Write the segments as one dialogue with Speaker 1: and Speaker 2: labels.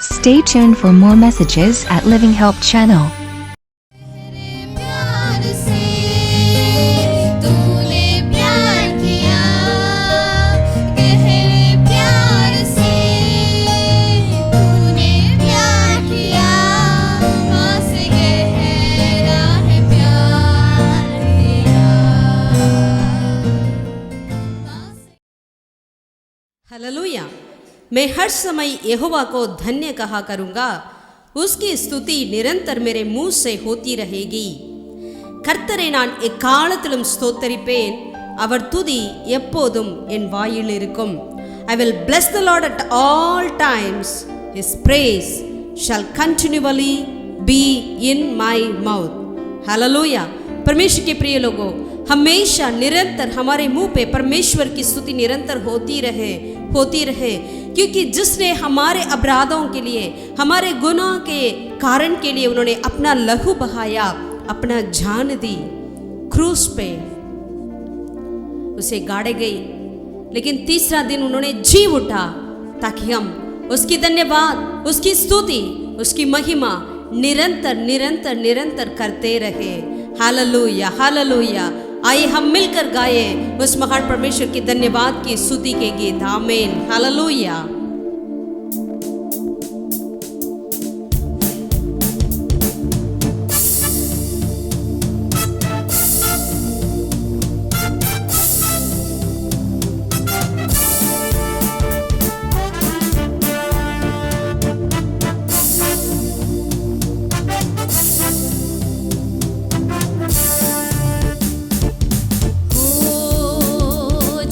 Speaker 1: Stay tuned for more messages at Living Help channel.
Speaker 2: प्यार से तूने प्यार किया, गहरे प्यार से तूने प्यार किया, माँ से गहरा है प्यार तेरा।
Speaker 3: हालेलुया। मैं हर समय यहोवा को धन्य कहा करूँगा, उसकी स्तुति निरंतर मेरे मुंह से होती रहेगी. கர்த்தரை நான் எக்காலத்திலும் ஸ்தோத்தரிப்பேன், அவர் துதி எப்போதும் என் வாயில் இருக்கும். I will bless the Lord at all times, his praise shall continually be in my mouth. Hallelujah. परमेश्वर के प्रिय लोगों, हमेशा निरंतर हमारे मुंह पे परमेश्वर की स्तुति निरंतर होती रहे, क्योंकि जिसने हमारे अपराधों के लिए, हमारे गुनाह के कारण के लिए उन्होंने अपना लहू बहाया, अपना जान दी, क्रूस पे उसे गाड़े गई, लेकिन तीसरा दिन उन्होंने जी उठा ताकि हम उसकी धन्यवाद, उसकी स्तुति, उसकी महिमा निरंतर निरंतर निरंतर करते रहे. Hallelujah, hallelujah. आइए हम मिलकर गाए उस महान परमेश्वर की धन्यवाद की स्तुति के गीत. आमीन, हालेलुया।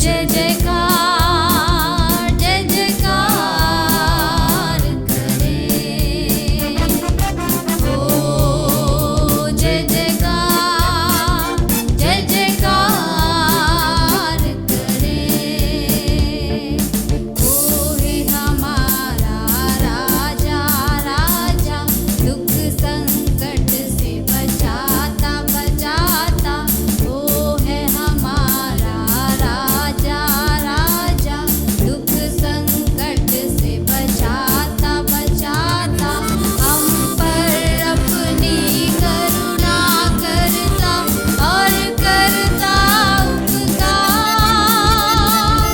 Speaker 2: जय जयकार, जय जयकार करे, ओ जय जयकार, जय जयकार करे, ओ है हमारा राजा, राजा दुख संकट से बचाता बचाता, ओ है हमारा राजा, राजा दुख संकट से बचाता बचाता, हम पर अपनी करुणा करता और करता उपकार,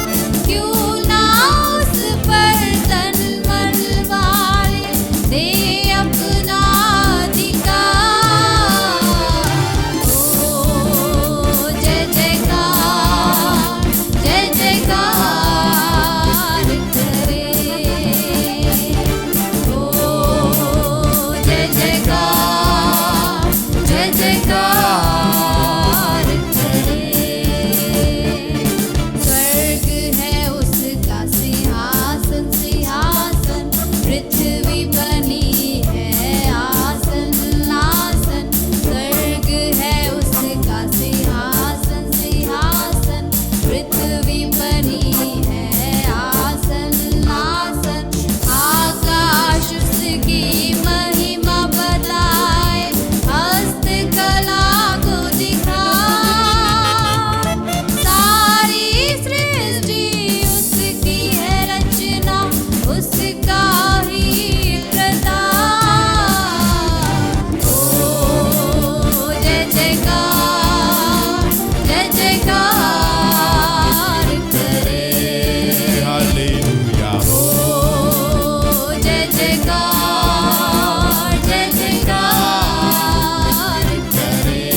Speaker 2: क्यों ना उस पर तन मन वाले दे अपना अधिकार. ओ जय जयकार, जय जयकार करे, ओ जय जयकार, जय जयकार करे. स्वर्ग है उसका सिंहासन, सिंहासन पृथ्वी बनी है आसन, आसन स्वर्ग है उसका सिंहासन, सिंहासन पृथ्वी बनी है आसन, आसन आकाश उसकी महिमा बताए, हस्तकला को दिखाए, सारी सृष्टि उसकी है रचना, उसका ही प्रताप. ओ जय जयकार, जय जयकार करे,
Speaker 4: Hallelujah.
Speaker 2: ओ जय जयकार, जय जयकार करे.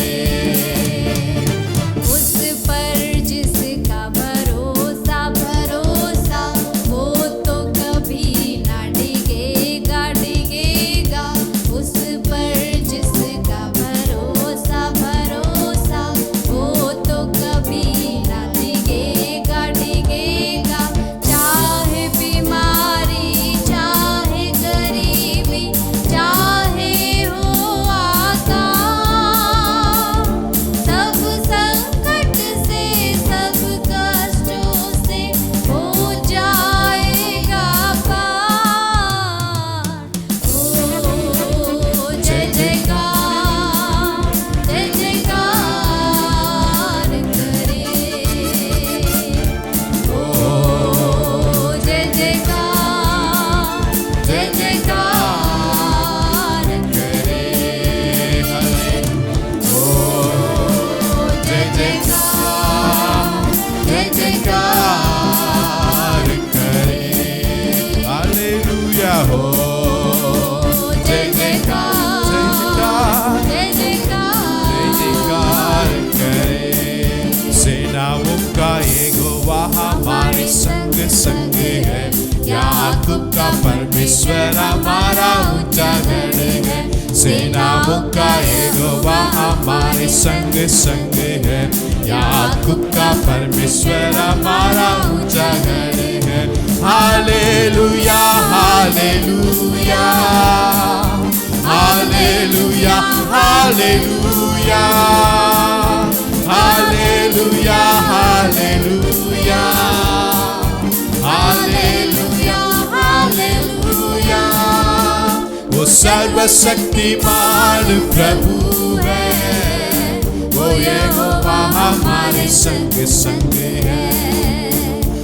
Speaker 2: उस पर जिसका भरोसा, भरोसा वो तो कभी ना डिगेगा, डिगेगा. उस पर जिसका भरोसा, भरोसा वो तो कभी ना डिगेगा, डिगेगा. चाहे बीमारी, चाहे गरीबी, चाहे हो आकाल, सब संकट से, सब कष्टों से हो जाएगा पार. ओ जय जयकार, जय जयकार करे, ओ जय जयकार, जय जयकार
Speaker 4: हो
Speaker 2: जय जयकार जय जयकार
Speaker 4: जय जयकार करे। सेनाओं का यहोवा हमारे संग संग है, याकूब का परमेश्वर हमारा ऊंचा गढ़ है। सेनाओं का यहोवा हमारे संग संग है, याकूब का परमेश्वर हमारा ऊंचा गढ़ है। Hallelujah hallelujah hallelujah hallelujah hallelujah hallelujah hallelujah hallelujah. वो सर्वशक्तिमान प्रभु है, वो यहोवा हमारे संग संग है।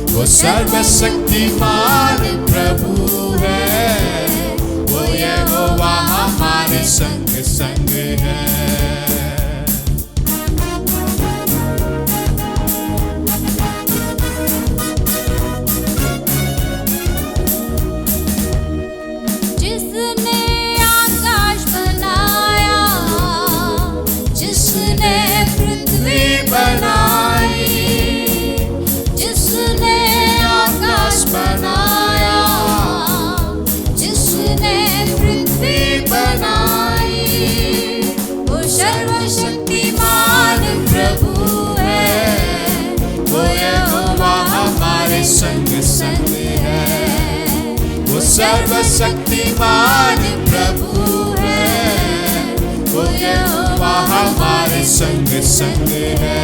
Speaker 4: वो सर्वशक्तिमान प्रभु है, वो यहोवा हमारे संग संग है।
Speaker 2: जिसने आकाश बनाया, जिसने पृथ्वी बनाई, जिसने आकाश बनाया, जिसने पृथ्वी बनाई, वो सर्वशक्तिमान प्रभु है, वो यहोवा हमारे संग संग है। वो सर्वशक्तिमान प्रभु है, वो यहोवा हमारे संग संग है।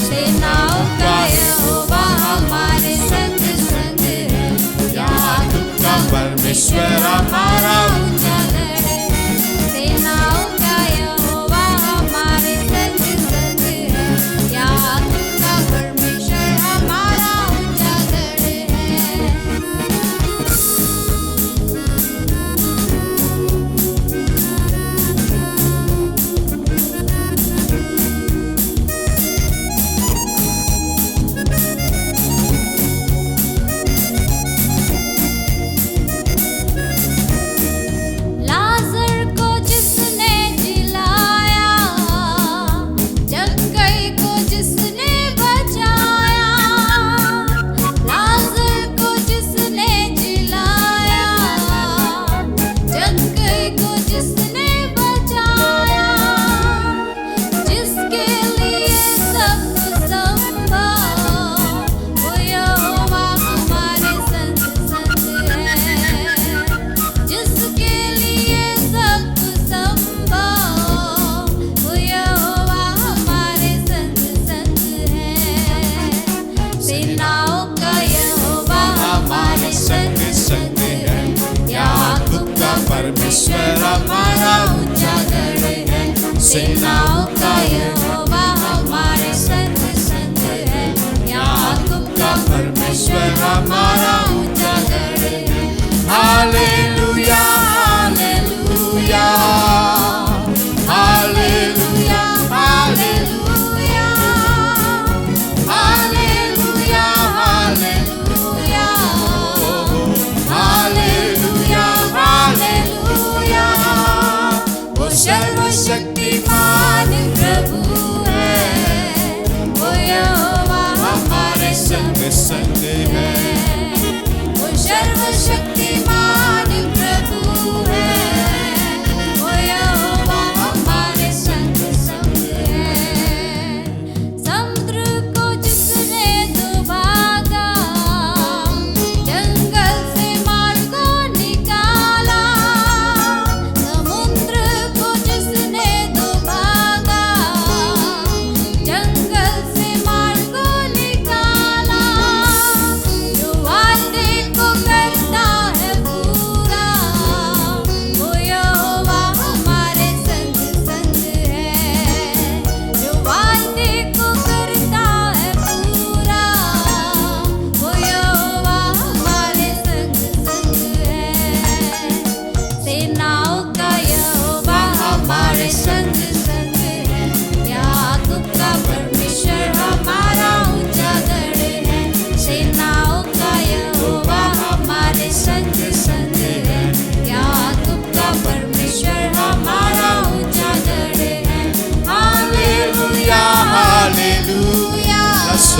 Speaker 2: सेनाओं का यहोवा हमारे संग संग है, याकूब का परमेश्वर हमारा ऊंचा गढ़ है। सेनाओं का यहोवा हमारे संग संग है, याकूब का परमेश्वर हमारा ऊंचा गढ़ है। लाजर को जिसने जिलाया, जक्कई को जिसने बचाया, लाजर को जिसने जिलाया, जक्कई को जिसने बचाया, जिसके लिए सब संभव, वो यहोवा हमारे संग संग है। जिसके लिए सब संभव, वो यहोवा हमारे संग संग है। सेनाओं का यहोवा
Speaker 4: हमारे संग संग है, याकूब का परमेश्वर हमारा ऊंचा गढ़ है।
Speaker 2: सेनाओं का यहोवा हमारे संग संग है, याकूब का परमेश्वर हमारा ऊंचा गढ़ है।
Speaker 4: Hallelujah hallelujah hallelujah
Speaker 2: hallelujah hallelujah hallelujah
Speaker 4: hallelujah
Speaker 2: hallelujah. वो सर्वशक्तिमान प्रभु है, वो यहोवा हमारे संग
Speaker 4: संग संग है।
Speaker 2: वो सर्वशक्तिमान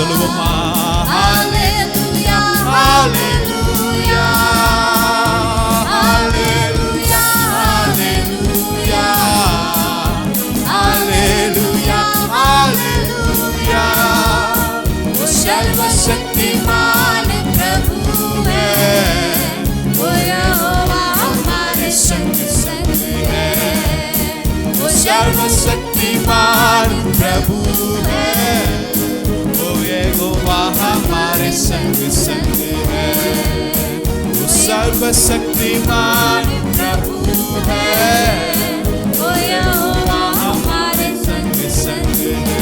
Speaker 4: சொல்லுவோமா?
Speaker 2: ஹalleluya
Speaker 4: ஹalleluya ஹalleluya ஹalleluya ஹalleluya
Speaker 2: वो सर्वशक्तिमान प्रभु है वो यहोवा हमारे संग संग है वो
Speaker 4: सर्वशक्तिमान प्रभु है वो यहोवा हमारे संग संग है वो सर्वशक्तिमान प्रभु है
Speaker 2: वो यहोवा हमारे संग संग है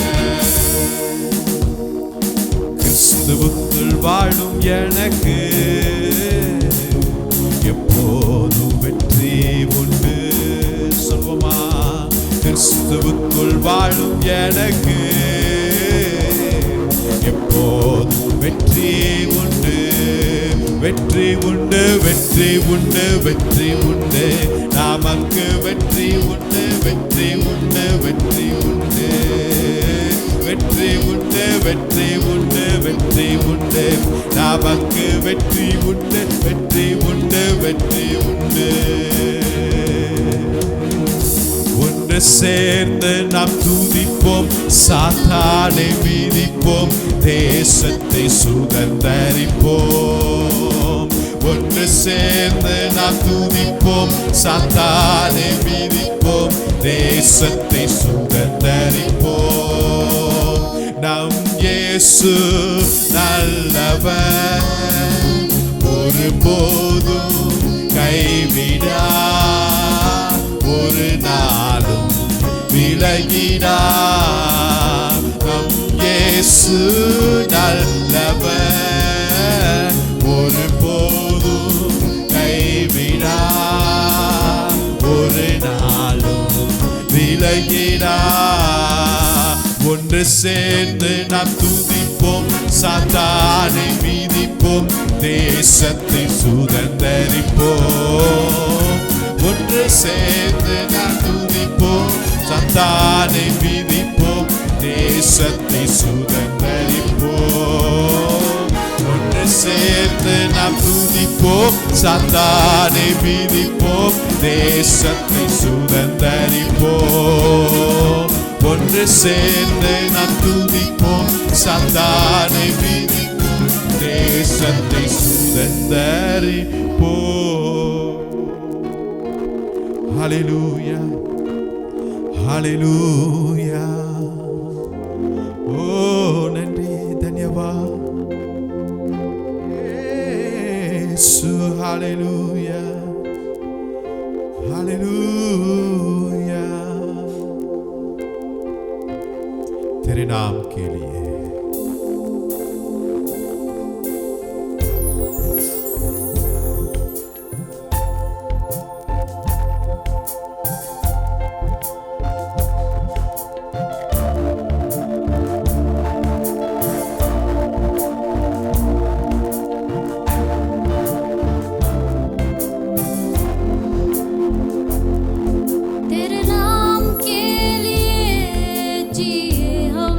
Speaker 4: கிறிஸ்துவுக்குள் வாழும் எனக்கு எப்போதும் வெற்றி உண்டு. சொல்வோமா? கிறிஸ்துவுக்குள் வாழும் எனக்கு எப்போதும் வெற்றி உண்டு. வெற்றி உண்டு வெற்றி உண்டு வெற்றி உண்டு நமக்கு வெற்றி உண்டு வெற்றி உண்டு வெற்றி உண்டு வெற்றி உண்டு வெற்றி உண்டு வெற்றி உண்டு நமக்கு வெற்றி உண்டு வெற்றி உண்டு வெற்றி உண்டு. ஒன்று சேர்ந்து நாம் துதிப்போம் சாத்தானை மீதிப்போம் தேசத்தை சுதந்தரிப்போம். ஒன்று சேர்ந்து நாம் துதிப்போம் சாத்தானை மீதிப்போம் தேசத்தை சுதந்தரிப்போம். நம் இயேசு நல்லவர் ஒருபோதும் கைவிடா ஒரு நாளும் விலகிடா. நம் இயேசு நல்லவர் ஒருபோதும் கைவிடா ஒரு நாளும் விலகிடா. ஒன்று சேர்ந்து நாம் துதிப்போம் சாத்தானை மீதிப்போம் தேசத்தை சுதந்தரிப்போம். ஒன்று சேர்ந்து நாம் துதிப்போம் சாத்தானை மீதிப்போம் தேசத்தை சுதந்தரிப்போம். ஒன்று சேர்ந்து நாம் துதிப்போம் சாத்தானை மீதிப்போம் தேசத்தை சுதந்தரிப்போம். ஒன்று சேர்ந்து நாம் துதிப்போம் சாத்தானை மீதிப்போம் தேசத்தை சுதந்தரிப்போம். ஹல்லேலூயா ஹல்லேலூயா. ஓ நன்றி தன்யவாத் இயேசு. ஹல்லேலூயா ஹல்லேலூया तेरे नाम के लिए
Speaker 2: तेरे नाम के लिए जिए हम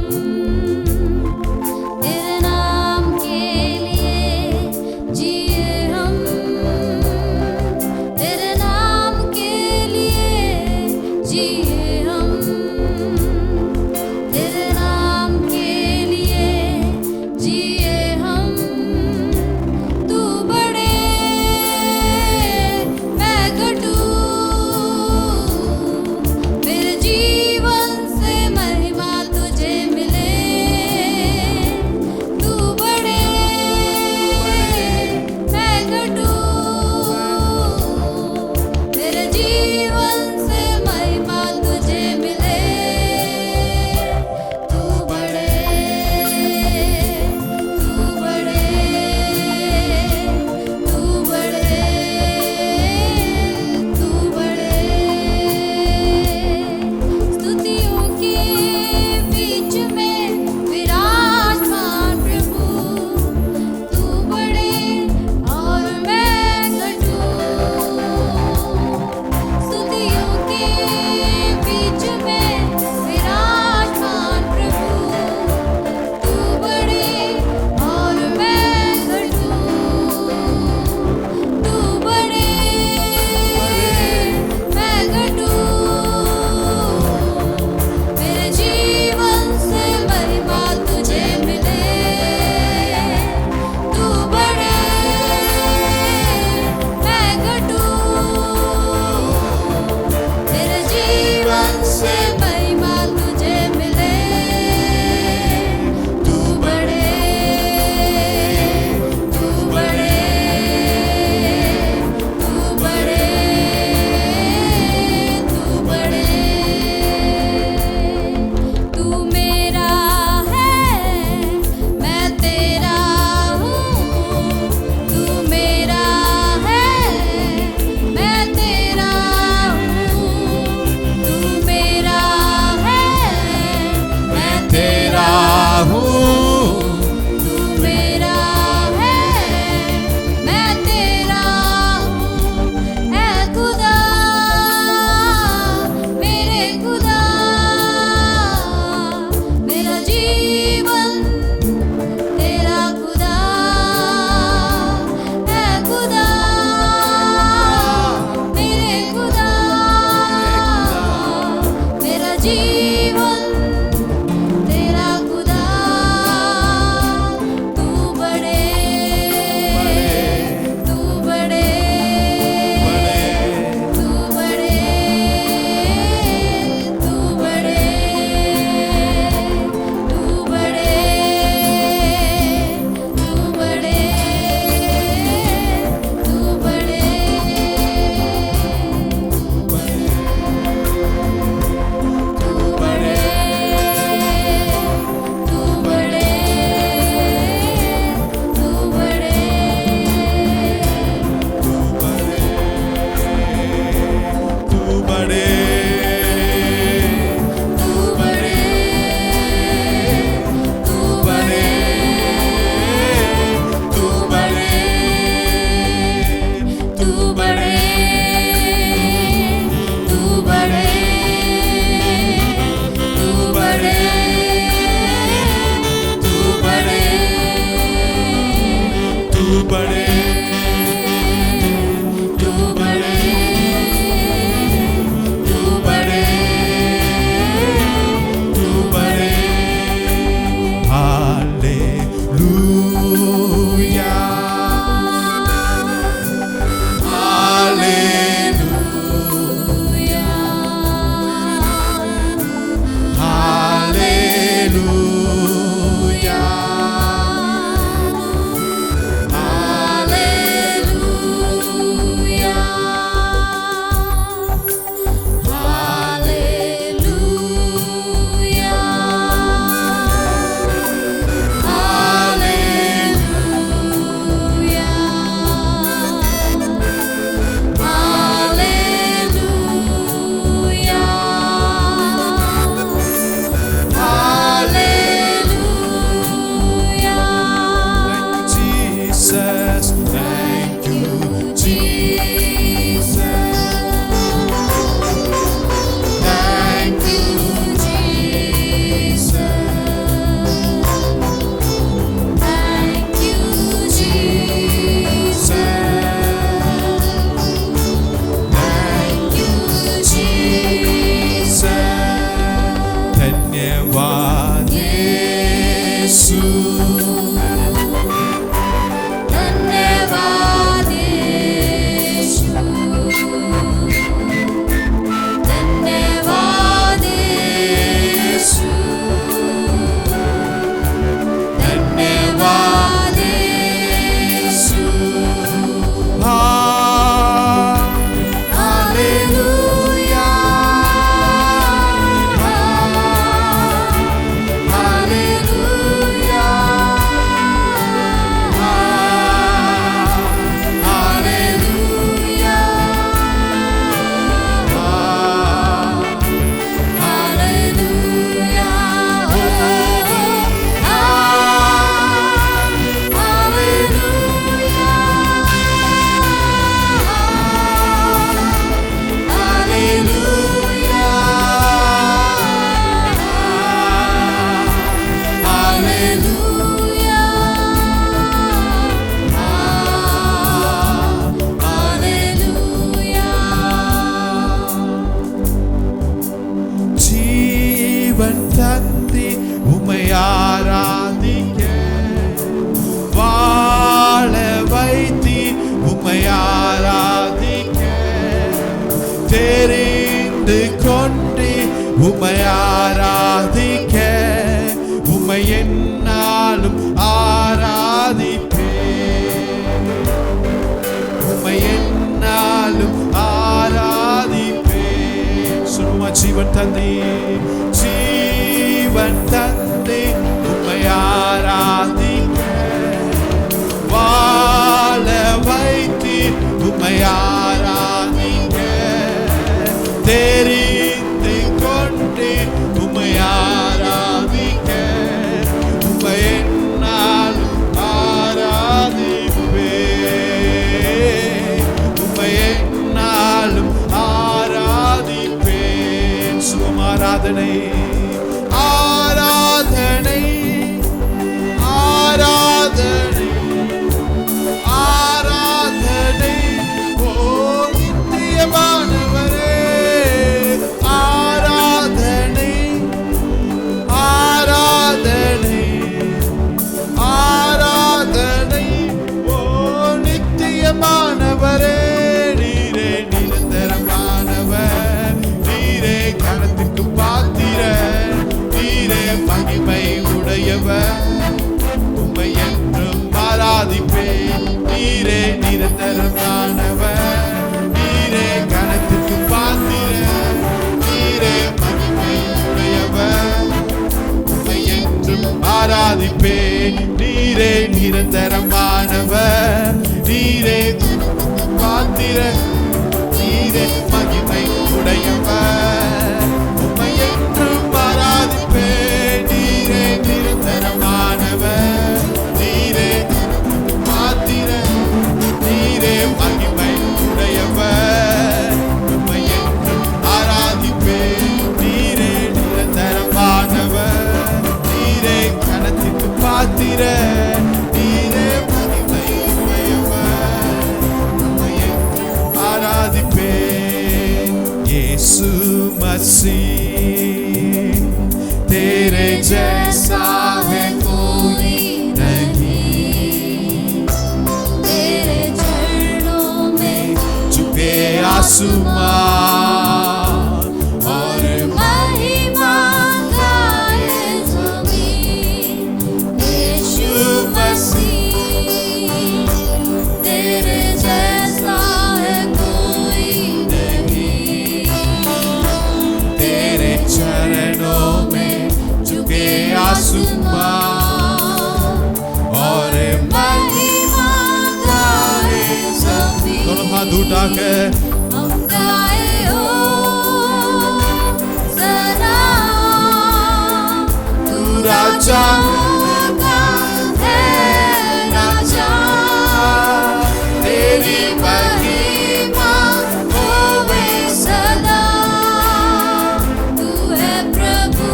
Speaker 4: தெரிந்து கொண்டு உம்மை ஆராதிக்க உம்மை என்னாலும் ஆராதிப்பேன், உம்மை என்னாலும் ஆராதிப்பேன். சும்மா ஜீவன் தந்தி ஜீவன் தந்தி உம்மை ஆராதிக்க வாழ வைத்து உம்மை ஆராதிக்க தெரிந்து கொண்டு உம்மை ஆராதிக்க உம்மை என்னாலும் ஆராதிப்பேன், உம்மை என்னாலும் ஆராதிப்பேன். சுகம் ஆராதனை ஆராதனை ஆராதனை ஆராதனை ஓ நித்தியமானவரே ஆராதனை ஆராதனை ஆராதனை ஓ நித்தியமானவரே நீரே நிரந்தரமானவர், நீரே கனத்துக்கு பாத்திர, நீரே மகிமை உடையவர், உம்மை என்றும் ஆராதிப்பேன். நீரே நிரந்தரமானவர், நீரே கனத்துக்கு பாத்திர, நீரே மகிமை உடையவர், உம்மை என்றும் ஆராதிப்பேன். நீரே நிரந்தரமானவர், நீரே பாத்திர, நீரே மகிமை உடையவர், உம்மை என்றும் ஆராதிப்பேன். நீரே நிரந்தரமானவர், நீரே பாத்திர, நீரே மகிமை உடையவர், உம்மை என்றும் ஆராதிப்பேன். நீரே நிரந்தரமானவர், நீரே கனத்துக்கு பாத்திர, நீரே மகிமை உடையவர், உம்மை என்றும் ஆராதிப்பேன். यीशु मसीह तेरे जैसा है कोई नहीं,
Speaker 2: तेरे चरणों में
Speaker 4: झुके आसमान और
Speaker 2: महिमा गाए ज़मीन। यीशु मसीह तेरे जैसा है कोई नहीं,
Speaker 4: तेरे चरणों में झुके आसमान और
Speaker 2: महिमा गाए ज़मीन।
Speaker 4: दोनों हाथ उठाकर
Speaker 2: हम गाए हो सलाम, तू
Speaker 4: राजा
Speaker 2: का है राजा, तेरी महिमा होवे सदा। तू है प्रभु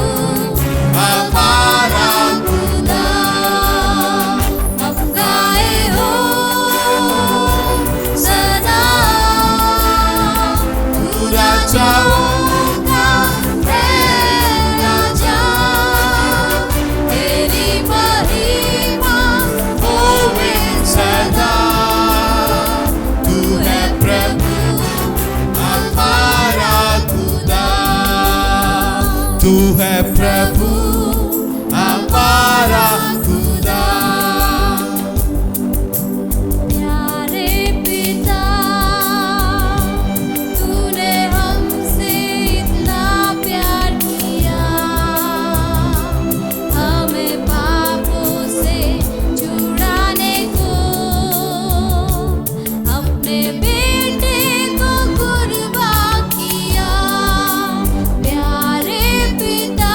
Speaker 2: हमारा खुदा, हम गाए हो सलाम, तू
Speaker 4: राजा
Speaker 2: का है राजा, तेरी महिमा होवे सदा।
Speaker 4: तू है प्रभु हमारा खुदा, तू है प्रभु हमारा खुदा।
Speaker 2: प्यारे पिता, तूने हमसे इतना प्यार किया, हमें पापों से छुड़ाने को अपने बेटे को कुर्बान किया। प्यारे पिता,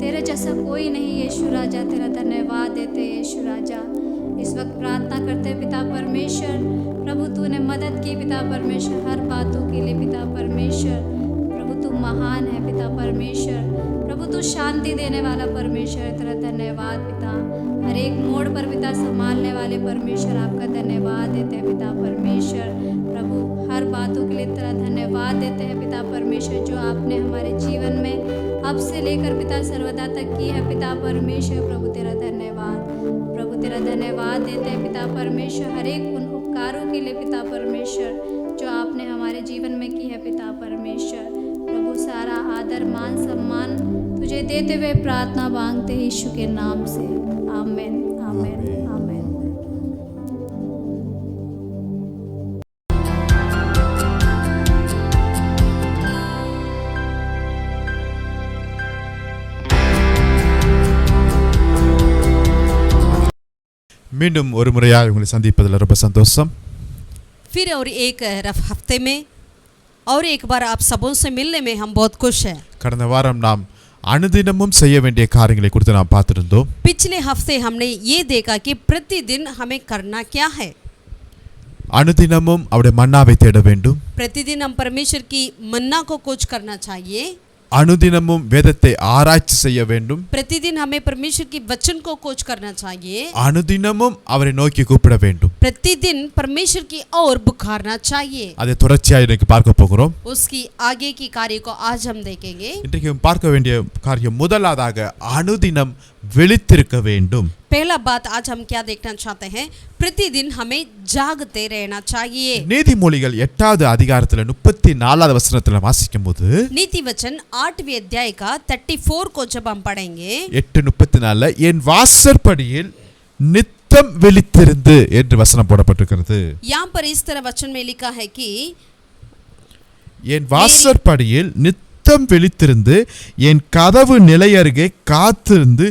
Speaker 2: तेरे जैसा कोई नहीं यीशु राजा, तेरा धन्यवाद देते यीशु राजा। इस वक्त प्रार्थना करते पिता परमेश्वर, प्रभु तूने मदद की पिता परमेश्वर, हर बातों के लिए पिता परमेश्वर। प्रभु तू महान है पिता परमेश्वर, प्रभु तू शांति देने वाला परमेश्वर, तेरा धन्यवाद पिता। हर एक मोड़ पर पिता संभालने वाले परमेश्वर, आपका धन्यवाद देते हैं पिता परमेश्वर। प्रभु हर बातों के लिए तेरा धन्यवाद देते हैं पिता परमेश्वर, जो आपने हमारे जीवन में अब से लेकर पिता सर्वदा तक की है पिता परमेश्वर। प्रभु तेरा धन्यवाद, प्रभु तेरा धन्यवाद देते हैं पिता परमेश्वर, हर एक उन उपकारों के लिए पिता परमेश्वर जो आपने हमारे जीवन में की है पिता परमेश्वर। प्रभु सारा आदर मान सम्मान तुझे देते हुए प्रार्थना मांगते हैं यीशु के नाम से, आमीन आमीन आमीन।
Speaker 4: மீண்டும் ஒரு முறையாக உங்களை சந்திப்பதில் ரொம்ப சந்தோஷம்.
Speaker 3: फिर और एक हफ्ते में और एक बार आप सबों से मिलने में हम बहुत खुश हैं।
Speaker 4: கடந்த வாரம் நாம் அனுதினமும் செய்ய வேண்டிய காரியங்களை குறித்து நாம் பார்த்திருந்தோம்.
Speaker 3: पिछले हफ्ते हमने ये देखा कि प्रतिदिन हमें करना क्या है।
Speaker 4: அனுதினமும் அவருடைய மன்னாவை தேட வேண்டும்.
Speaker 3: प्रतिदिन हम परमेश्वर की मन्ना को खोज करना चाहिए।
Speaker 4: அனுதினமும் வேதத்தை ஆராய்ச்சி செய்ய வேண்டும்.
Speaker 3: प्रतिदिन हमें परमेश्वर की वचन को खोज करना चाहिए।
Speaker 4: அனுதினமும் அவரை நோக்கி கூப்பிட வேண்டும்.
Speaker 3: प्रतिदिन परमेश्वर की ओर पुकारना चाहिए।
Speaker 4: அதை தொடர்ச்சியாக இன்னைக்கு பார்க்க போகிறோம்.
Speaker 3: उसकी आगे की कार्य को आज हम देखेंगे।
Speaker 4: இன்றைக்கு பார்க்க வேண்டிய காரியம் முதலாவதாக அனுதினம் விழித்திருக்க வேண்டும்.
Speaker 3: पहला बात आज हम क्या देखना चाहते हैं, प्रतिदिन हमें जागते रहना चाहिए।
Speaker 4: நீதிமொழிகள் 8வது அதிகாரத்துல 34வது வசனத்துல வாசிக்கும்போது
Speaker 3: नीति वचन 8वें अध्याय का 34 को जब हम पढ़ेंगे,
Speaker 4: 8:34 என் வாசற்படியில் நித்தம் விழித்திருந்து என்று வசனம் போடப்பட்டிருக்கிறது.
Speaker 3: यहाँ पर इस तरह वचन में लिखा है कि
Speaker 4: என் வாசற்படியில் நித்தம் விழித்திருந்து என் கதவு நிலையருகே காத்திருந்து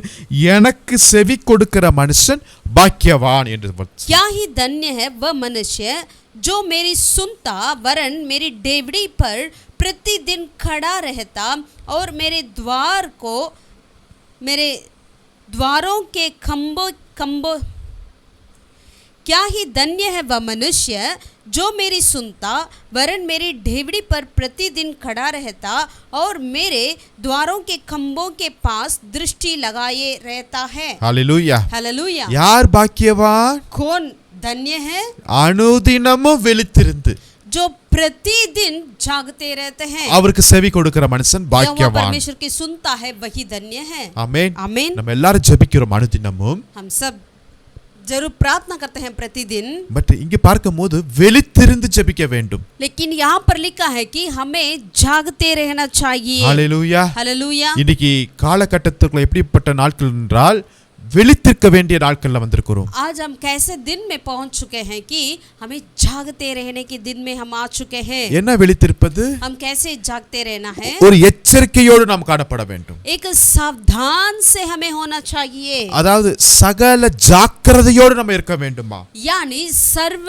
Speaker 4: எனக்கு செவி கொடுக்கிற மனுஷன் பாக்கியவான் என்று.
Speaker 3: क्या ही धन्य है वह मनुष्य जो मेरी सुनता, वरन मेरी डेवड़ी पर प्रतिदिन खड़ा रहता और मेरे द्वारों के खंभों। क्या ही धन्य है वह मनुष्य जो मेरी सुनता, वरन मेरी डेवड़ी पर प्रतिदिन खड़ा रहता और मेरे द्वारों के खंभों के पास दृष्टि लगाए रहता है।
Speaker 4: Hallelujah
Speaker 3: hallelujah.
Speaker 4: யார் பாக்கியவான்?
Speaker 3: कौन धन्य है?
Speaker 4: அனுதினமும் விழித்திருந்து
Speaker 3: जो प्रतिदिन जागते रहते हैं,
Speaker 4: அவருக்கு செவி கொடுக்கிற மனுஷன்
Speaker 3: यहोवा
Speaker 4: பாக்கியவான்.
Speaker 3: परमेश्वर की सुनता है वही धन्य है।
Speaker 4: ஆமென்.
Speaker 3: आमीन।
Speaker 4: நம்ம எல்லாரும் ஜெபிக்கிறோம் அனுதினமும்.
Speaker 3: हम सब जरूर प्रार्थना करते हैं प्रतिदिन,
Speaker 4: பட் இங்க பார்க்கும்போது விழித்திருந்து ஜெபிக்க வேண்டும்.
Speaker 3: लेकिन यहाँ पर लिखा है कि हमें जागते रहना चाहिए।
Speaker 4: ஹalleluya.
Speaker 3: हालेलुया।
Speaker 4: இன்னைக்கு காலகட்டத்துக்குள்ள எப்படிப்பட்ட நாட்கள் என்றால் விழித்திருக்க வேண்டிய நாட்கள்ல வந்திருக்கிறோம்.
Speaker 3: आज हम कैसे दिन में पहुंच चुके हैं कि हमें जागते रहने के दिन में हम आ चुके हैं।
Speaker 4: என்ன விழித்திருப்பது?
Speaker 3: हम कैसे जागते रहना है?
Speaker 4: ஒரு எச்சரிக்கையோடு நாம் காணப்பட வேண்டும்.
Speaker 3: एक सावधान से हमें होना चाहिए,
Speaker 4: அதாவது சகல ஜாக்கிரதையோடு நம்ம இருக்க வேண்டுமா?
Speaker 3: यानी सर्व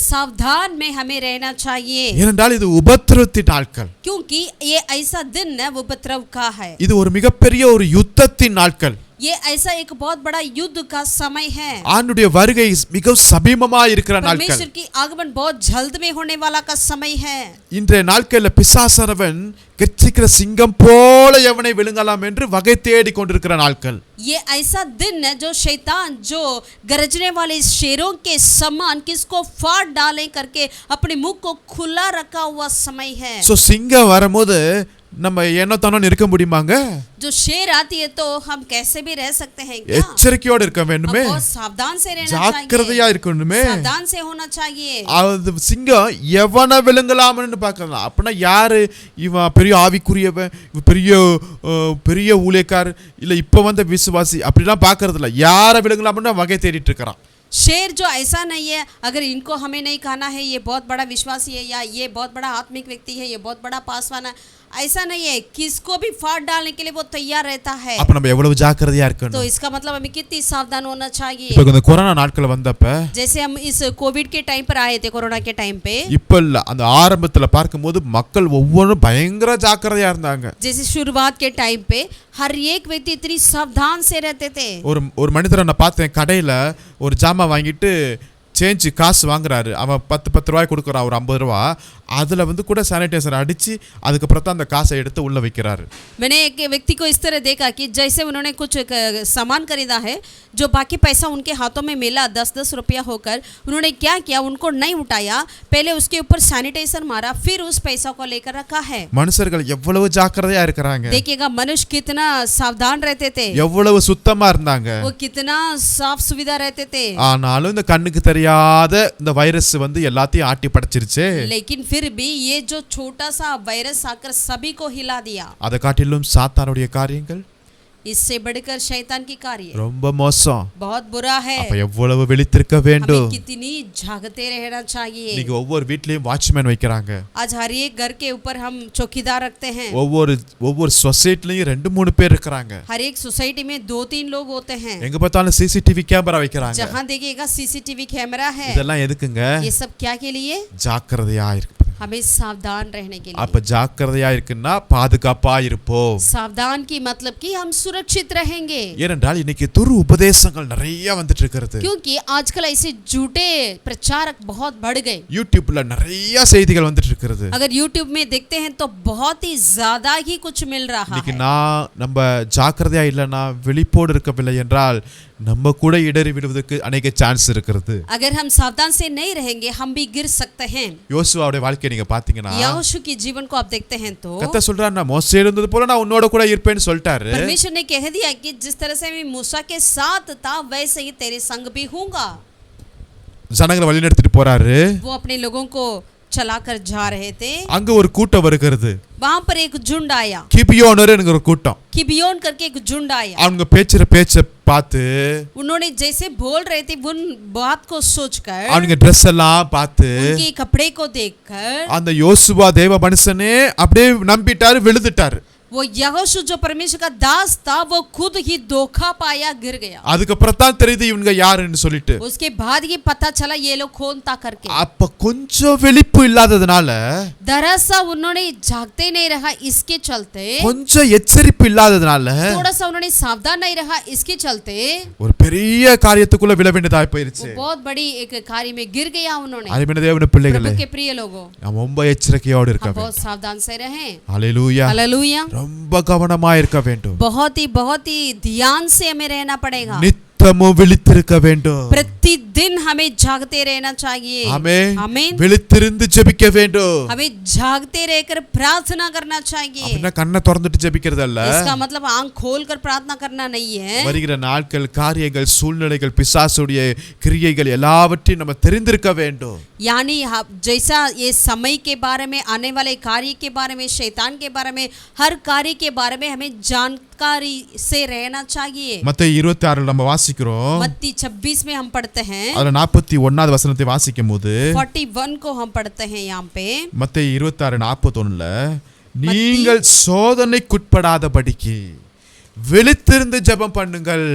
Speaker 3: सावधान में हमें रहना चाहिए,
Speaker 4: ஏனென்றால் இது உபத்திரவத்தின் நாட்கள்.
Speaker 3: क्योंकि ये ऐसा दिन है वो उपद्रव का है।
Speaker 4: இது ஒரு மிகப்பெரிய ஒரு யுத்தத்தின் நாட்கள்.
Speaker 3: ये ऐसा एक बहुत बड़ा युद्ध का समय है।
Speaker 4: ஆண்டுடைய வருகை மிகவும் சமீபமாய் இருக்கிற நாட்கள்.
Speaker 3: परमेश्वर की आगमन बहुत जल्द में होने वाला का समय है।
Speaker 4: இன்றைய நாட்களில் பிசாசானவன் கெச்சிக்கிற சிங்கம் போல எவனை விழுங்கலாம் என்று வகை தேடி கொண்டிருக்கிற நாட்கள்.
Speaker 3: ये ऐसा दिन है जो शैतान जो गरजने वाले शेरों के समान किसको फाड़ डालें करके अपने मुंह को खुला रखा हुआ समय है।
Speaker 4: சோ சிங்கம் வரும்போது நம்ம என்னத்தானோ இருக்க முடியுமாங்க?
Speaker 3: जो शेर आती है तो हम कैसे भी रह सकते हैं क्या?
Speaker 4: எச்சரிக்கையோடு இருக்க வேண்டுமே,
Speaker 3: हम बहुत सावधान से रहना
Speaker 4: ஜாக்கிரதையா
Speaker 3: चाहिए,
Speaker 4: இருக்கணுமே.
Speaker 3: सावधान से होना चाहिए।
Speaker 4: அது சிங்கம் எவனை விழுங்கலாம்னு பார்க்கலாம். அப்படின்னா யாரு இவன்? பெரிய ஆவிக்குரியவன், பெரிய பெரிய ஊழியக்கார், இல்ல இப்ப வந்த விசுவாசி அப்படிலாம் பார்க்கறது இல்ல. யாரை விழுங்கலாம்னு வகை தேடிட்டு இருக்கிறான்.
Speaker 3: शेर जो ऐसा नहीं है अगर इनको हमें नहीं खाना है, ये बहुत बड़ा विश्वासी है या ये बहुत बड़ा आत्मिक व्यक्ति है, ये बहुत बड़ा पासवान है, ऐसा नहीं है, किसको भी फाड़ डालने के लिए वो तैयार रहता है।
Speaker 4: அப்ப நம்ம எவ்வளவு ஜாக்கிரதையா
Speaker 3: तो
Speaker 4: இருக்கணும்.
Speaker 3: इसका मतलब हमें कितनी सावधान होना चाहिए।
Speaker 4: இப்ப இந்த கொரோனா நாட்கள் வந்தப்ப
Speaker 3: जैसे हम इस कोविड के टाइम पर आए थे, कोरोना के टाइम पे,
Speaker 4: இப்ப இல்ல அந்த ஆரம்பத்துல பார்க்கும்போது மக்கள் ஒவ்வொருவரும் பயங்கர ஜாக்கிரதையா இருந்தாங்க.
Speaker 3: जैसे शुरुआत के टाइम पे हर एक व्यक्ति इतनी सावधान से रहते थे।
Speaker 4: ஒரு மனிதரை நான் பார்த்தேன், கடையில ஒரு ஜாமான் வாங்கிட்டு சேஞ்ச் காசு வாங்குறாரு. அவன் 10 ரூபாய் கொடுக்குறான், ஒரு 50 ரூபா. அதுல வந்து கூட சானிடைசர் அடிச்சு அதுக்கப்புறம் தான் அந்த காசை எடுத்து உள்ள வைக்கிறாரு.
Speaker 3: मैंने एक व्यक्ति को इस तरह देखा कि जैसे उन्होंने कुछ सामान खरीदा है, जो बाकी पैसा उनके हाथों में मिला 10-10 रुपया होकर, उन्होंने क्या किया, उनको नहीं उठाया, पहले उसके ऊपर सैनिटाइजर मारा, फिर उस पैसा को लेकर रखा है।
Speaker 4: மனுஷர்கள் எவ்வளவு ஜாக்கிரதையா இருக்காங்க.
Speaker 3: देखिएगा मनुष्य कितना सावधान रहते थे,
Speaker 4: எவ்வளவு சுத்தமா இருந்தாங்க.
Speaker 3: वो कितना साफ सुविधा रहते थे।
Speaker 4: ஆனாலும் இந்த கண்ணுக்கு தெரியாத இந்த வைரஸ் வந்து எல்லாத்தையும் ஆட்டி படைச்சிருச்சு.
Speaker 3: लेकिन फिर भी ये जो छोटा सा वायरस आकर सभी को हिला दिया।
Speaker 4: அதை காட்டிலும் சாத்தானுடைய காரியங்கள்
Speaker 3: इससे बढ़कर शैतान की कार्य
Speaker 4: ரொம்ப மோசம்.
Speaker 3: बहुत बुरा है।
Speaker 4: அப்ப எவ்வளவு விழித்திருக்க வேண்டும்.
Speaker 3: हमें कितनी जागते रहना चाहिए।
Speaker 4: நீங்க ஒவ்வொரு வீட்லயும் வாட்ச்மேன் வைக்கிறாங்க.
Speaker 3: आज हर एक घर के ऊपर हम चौकीदार रखते हैं।
Speaker 4: ஒவ்வொரு சொசைட்டிலயும் 2-3 பேர் இருக்காங்க.
Speaker 3: हर एक सोसाइटी में 2-3 लोग होते हैं।
Speaker 4: எங்க பார்த்தாலும் சிசிடிவி கேமரா வைக்கிறாங்க.
Speaker 3: जहाँ देखिएगा सीसीटीवी कैमरा है।
Speaker 4: இதெல்லாம் எதுக்குங்க?
Speaker 3: ये सब क्या के लिए?
Speaker 4: ஜாக்கிரதையா இருக்கு.
Speaker 3: हमें सावधान रहने के लिए।
Speaker 4: அப்ப ஜாக்கிரதையா இருக்குன்னா பாதுகாப்பா இருப்போம்.
Speaker 3: सावधान की मतलब कि हम सुरक्षित रहेंगे।
Speaker 4: ஏனென்றால் இன்னைக்கு துரு உபதேசங்கள் நிறைய வந்துட்டு இருக்கிறது.
Speaker 3: क्योंकि आजकल ऐसे झूठे प्रचारक बहुत बढ़ गए।
Speaker 4: யூடியூப்ல நிறைய செய்திகள் வந்துட்டு இருக்கிறது.
Speaker 3: अगर यूट्यूब में देखते हैं तो बहुत ही ज्यादा ही कुछ मिल रहा
Speaker 4: இன்னைக்கு
Speaker 3: है।
Speaker 4: நம்ம ஜாக்கிரதையா இல்லைன்னா விழிப்போடு இருக்கவில்லை என்றால் நம்ம கூட இடறி விடுவதற்கு அநேக சான்ஸ் இருக்கிறது.
Speaker 3: अगर हम सावधान से नहीं रहेंगे हम भी गिर सकते हैं।
Speaker 4: யோசுவாவுடைய வாழ்க்கையை நீங்க பாத்தீங்கன்னா
Speaker 3: यहोशू की जीवन को आप देखते हैं तो
Speaker 4: கர்த்தர் சொல்றார், நான் மோசே இருந்தது போல நான் உன்னோட கூட இருப்பேன்னு சொல்லிட்டாரு.
Speaker 3: परमेश्वर ने कह दिया कि जिस तरह से मैं मूसा के साथ था वैसे ही तेरे संग भी हूँगा।
Speaker 4: ஜனங்களை வழிநடத்திட்டு போறாரு.
Speaker 3: वो अपने लोगों को चलाकर जा रहे थे।
Speaker 4: அங்க ஒரு கூட்டம் வருகிறது.
Speaker 3: वहां पर एक झुंड आया,
Speaker 4: கிபியோனர்ங்கிற ஒரு கூட்டம்.
Speaker 3: किबियोन करके एक झुंड आया।
Speaker 4: அவங்க பேச்ச பார்த்து
Speaker 3: उन्होंने जैसे बोल रहे थे उन बात को सोचकर,
Speaker 4: அவங்க ட்ரெஸ் எல்லாம் பார்த்து
Speaker 3: उनके कपड़े को देखकर
Speaker 4: அந்த யோசுவா தேவ மனுஷனே அப்படியே நம்பிட்டாரு, விழுந்துட்டாரு.
Speaker 3: वो यहोशू जो परमेश्वर का दास था वो खुद ही धोखा पाया, गिर गया।
Speaker 4: அதுக்கப்புறம் தான் தெரியுது இவங்க யாருன்னு சொல்லிட்டு.
Speaker 3: उसके बाद ये पता चला ये लोग कौन था करके।
Speaker 4: அப்ப கொஞ்சம் விழிப்பு இல்லாததுனால,
Speaker 3: दरअसल उन्होंने जागते नहीं रहा, इसके चलते
Speaker 4: கொஞ்சம் எச்சரிப்பு இல்லாததுனால
Speaker 3: थोड़ा सा उन्होंने सावधान नहीं रहा, इसके चलते
Speaker 4: ஒரு பெரிய காரியத்துக்குள்ள விழ வேண்டியதாய் போயிருச்சு.
Speaker 3: वो बहुत बड़ी एक कार्य में गिर गया उन्होंने।
Speaker 4: அருமையான தேவனுடைய பிள்ளைகளே,
Speaker 3: प्रभु के प्रिय लोगों,
Speaker 4: நாம் ரொம்ப எச்சரிக்கையோடு இருக்க
Speaker 3: हम
Speaker 4: வேண்டும்.
Speaker 3: बहुत सावधान से रहें।
Speaker 4: ஹalleluya.
Speaker 3: हालेलुया।
Speaker 4: ரொம்ப கவனமா இருக்க வேண்டும்.
Speaker 3: बहुत ही ध्यान से हमें रहना पड़ेगा।
Speaker 4: நித்தமும் விழித்திருக்க வேண்டும்.
Speaker 3: प्रतिदिन हमें जागते रहना चाहिए।
Speaker 4: ஆமென்.
Speaker 3: आमीन।
Speaker 4: விழித்திருந்து ஜெபிக்க வேண்டும்.
Speaker 3: हमें जागते रहकर प्रार्थना करना चाहिए।
Speaker 4: அப்படின்னா கண்ணை திறந்துட்டு ஜெபிக்கிறது அல்ல.
Speaker 3: इसका मतलब आंख खोलकर प्रार्थना करना नहीं है।
Speaker 4: வருகிற நாட்கள், காரியங்கள், சூழ்நிலைகள், பிசாசுடைய கிரியைகள் எல்லாவற்றையும் நம்ம தெரிந்திருக்க வேண்டும்.
Speaker 3: यानी जैसा ये समय के बारे में, आने वाले कार्य के बारे में, शैतान के बारे में, हर कार्य के बारे में हमें जानकारी से रहना चाहिए।
Speaker 4: மத்தேயு 26 நம்ம வாசிக்கிறோம்.
Speaker 3: मत्ती 26 में हम पढ़ते हैं।
Speaker 4: அதுல 41வது வசனத்தை வாசிக்கும்போது
Speaker 3: 41 को हम पढ़ते हैं यहाँ पे।
Speaker 4: மத்தேயு 26:41ல நீங்கள் சோதனைக்குட்படாதபடிக்கு விழித்திருந்து ஜெபம் பண்ணுங்கள்.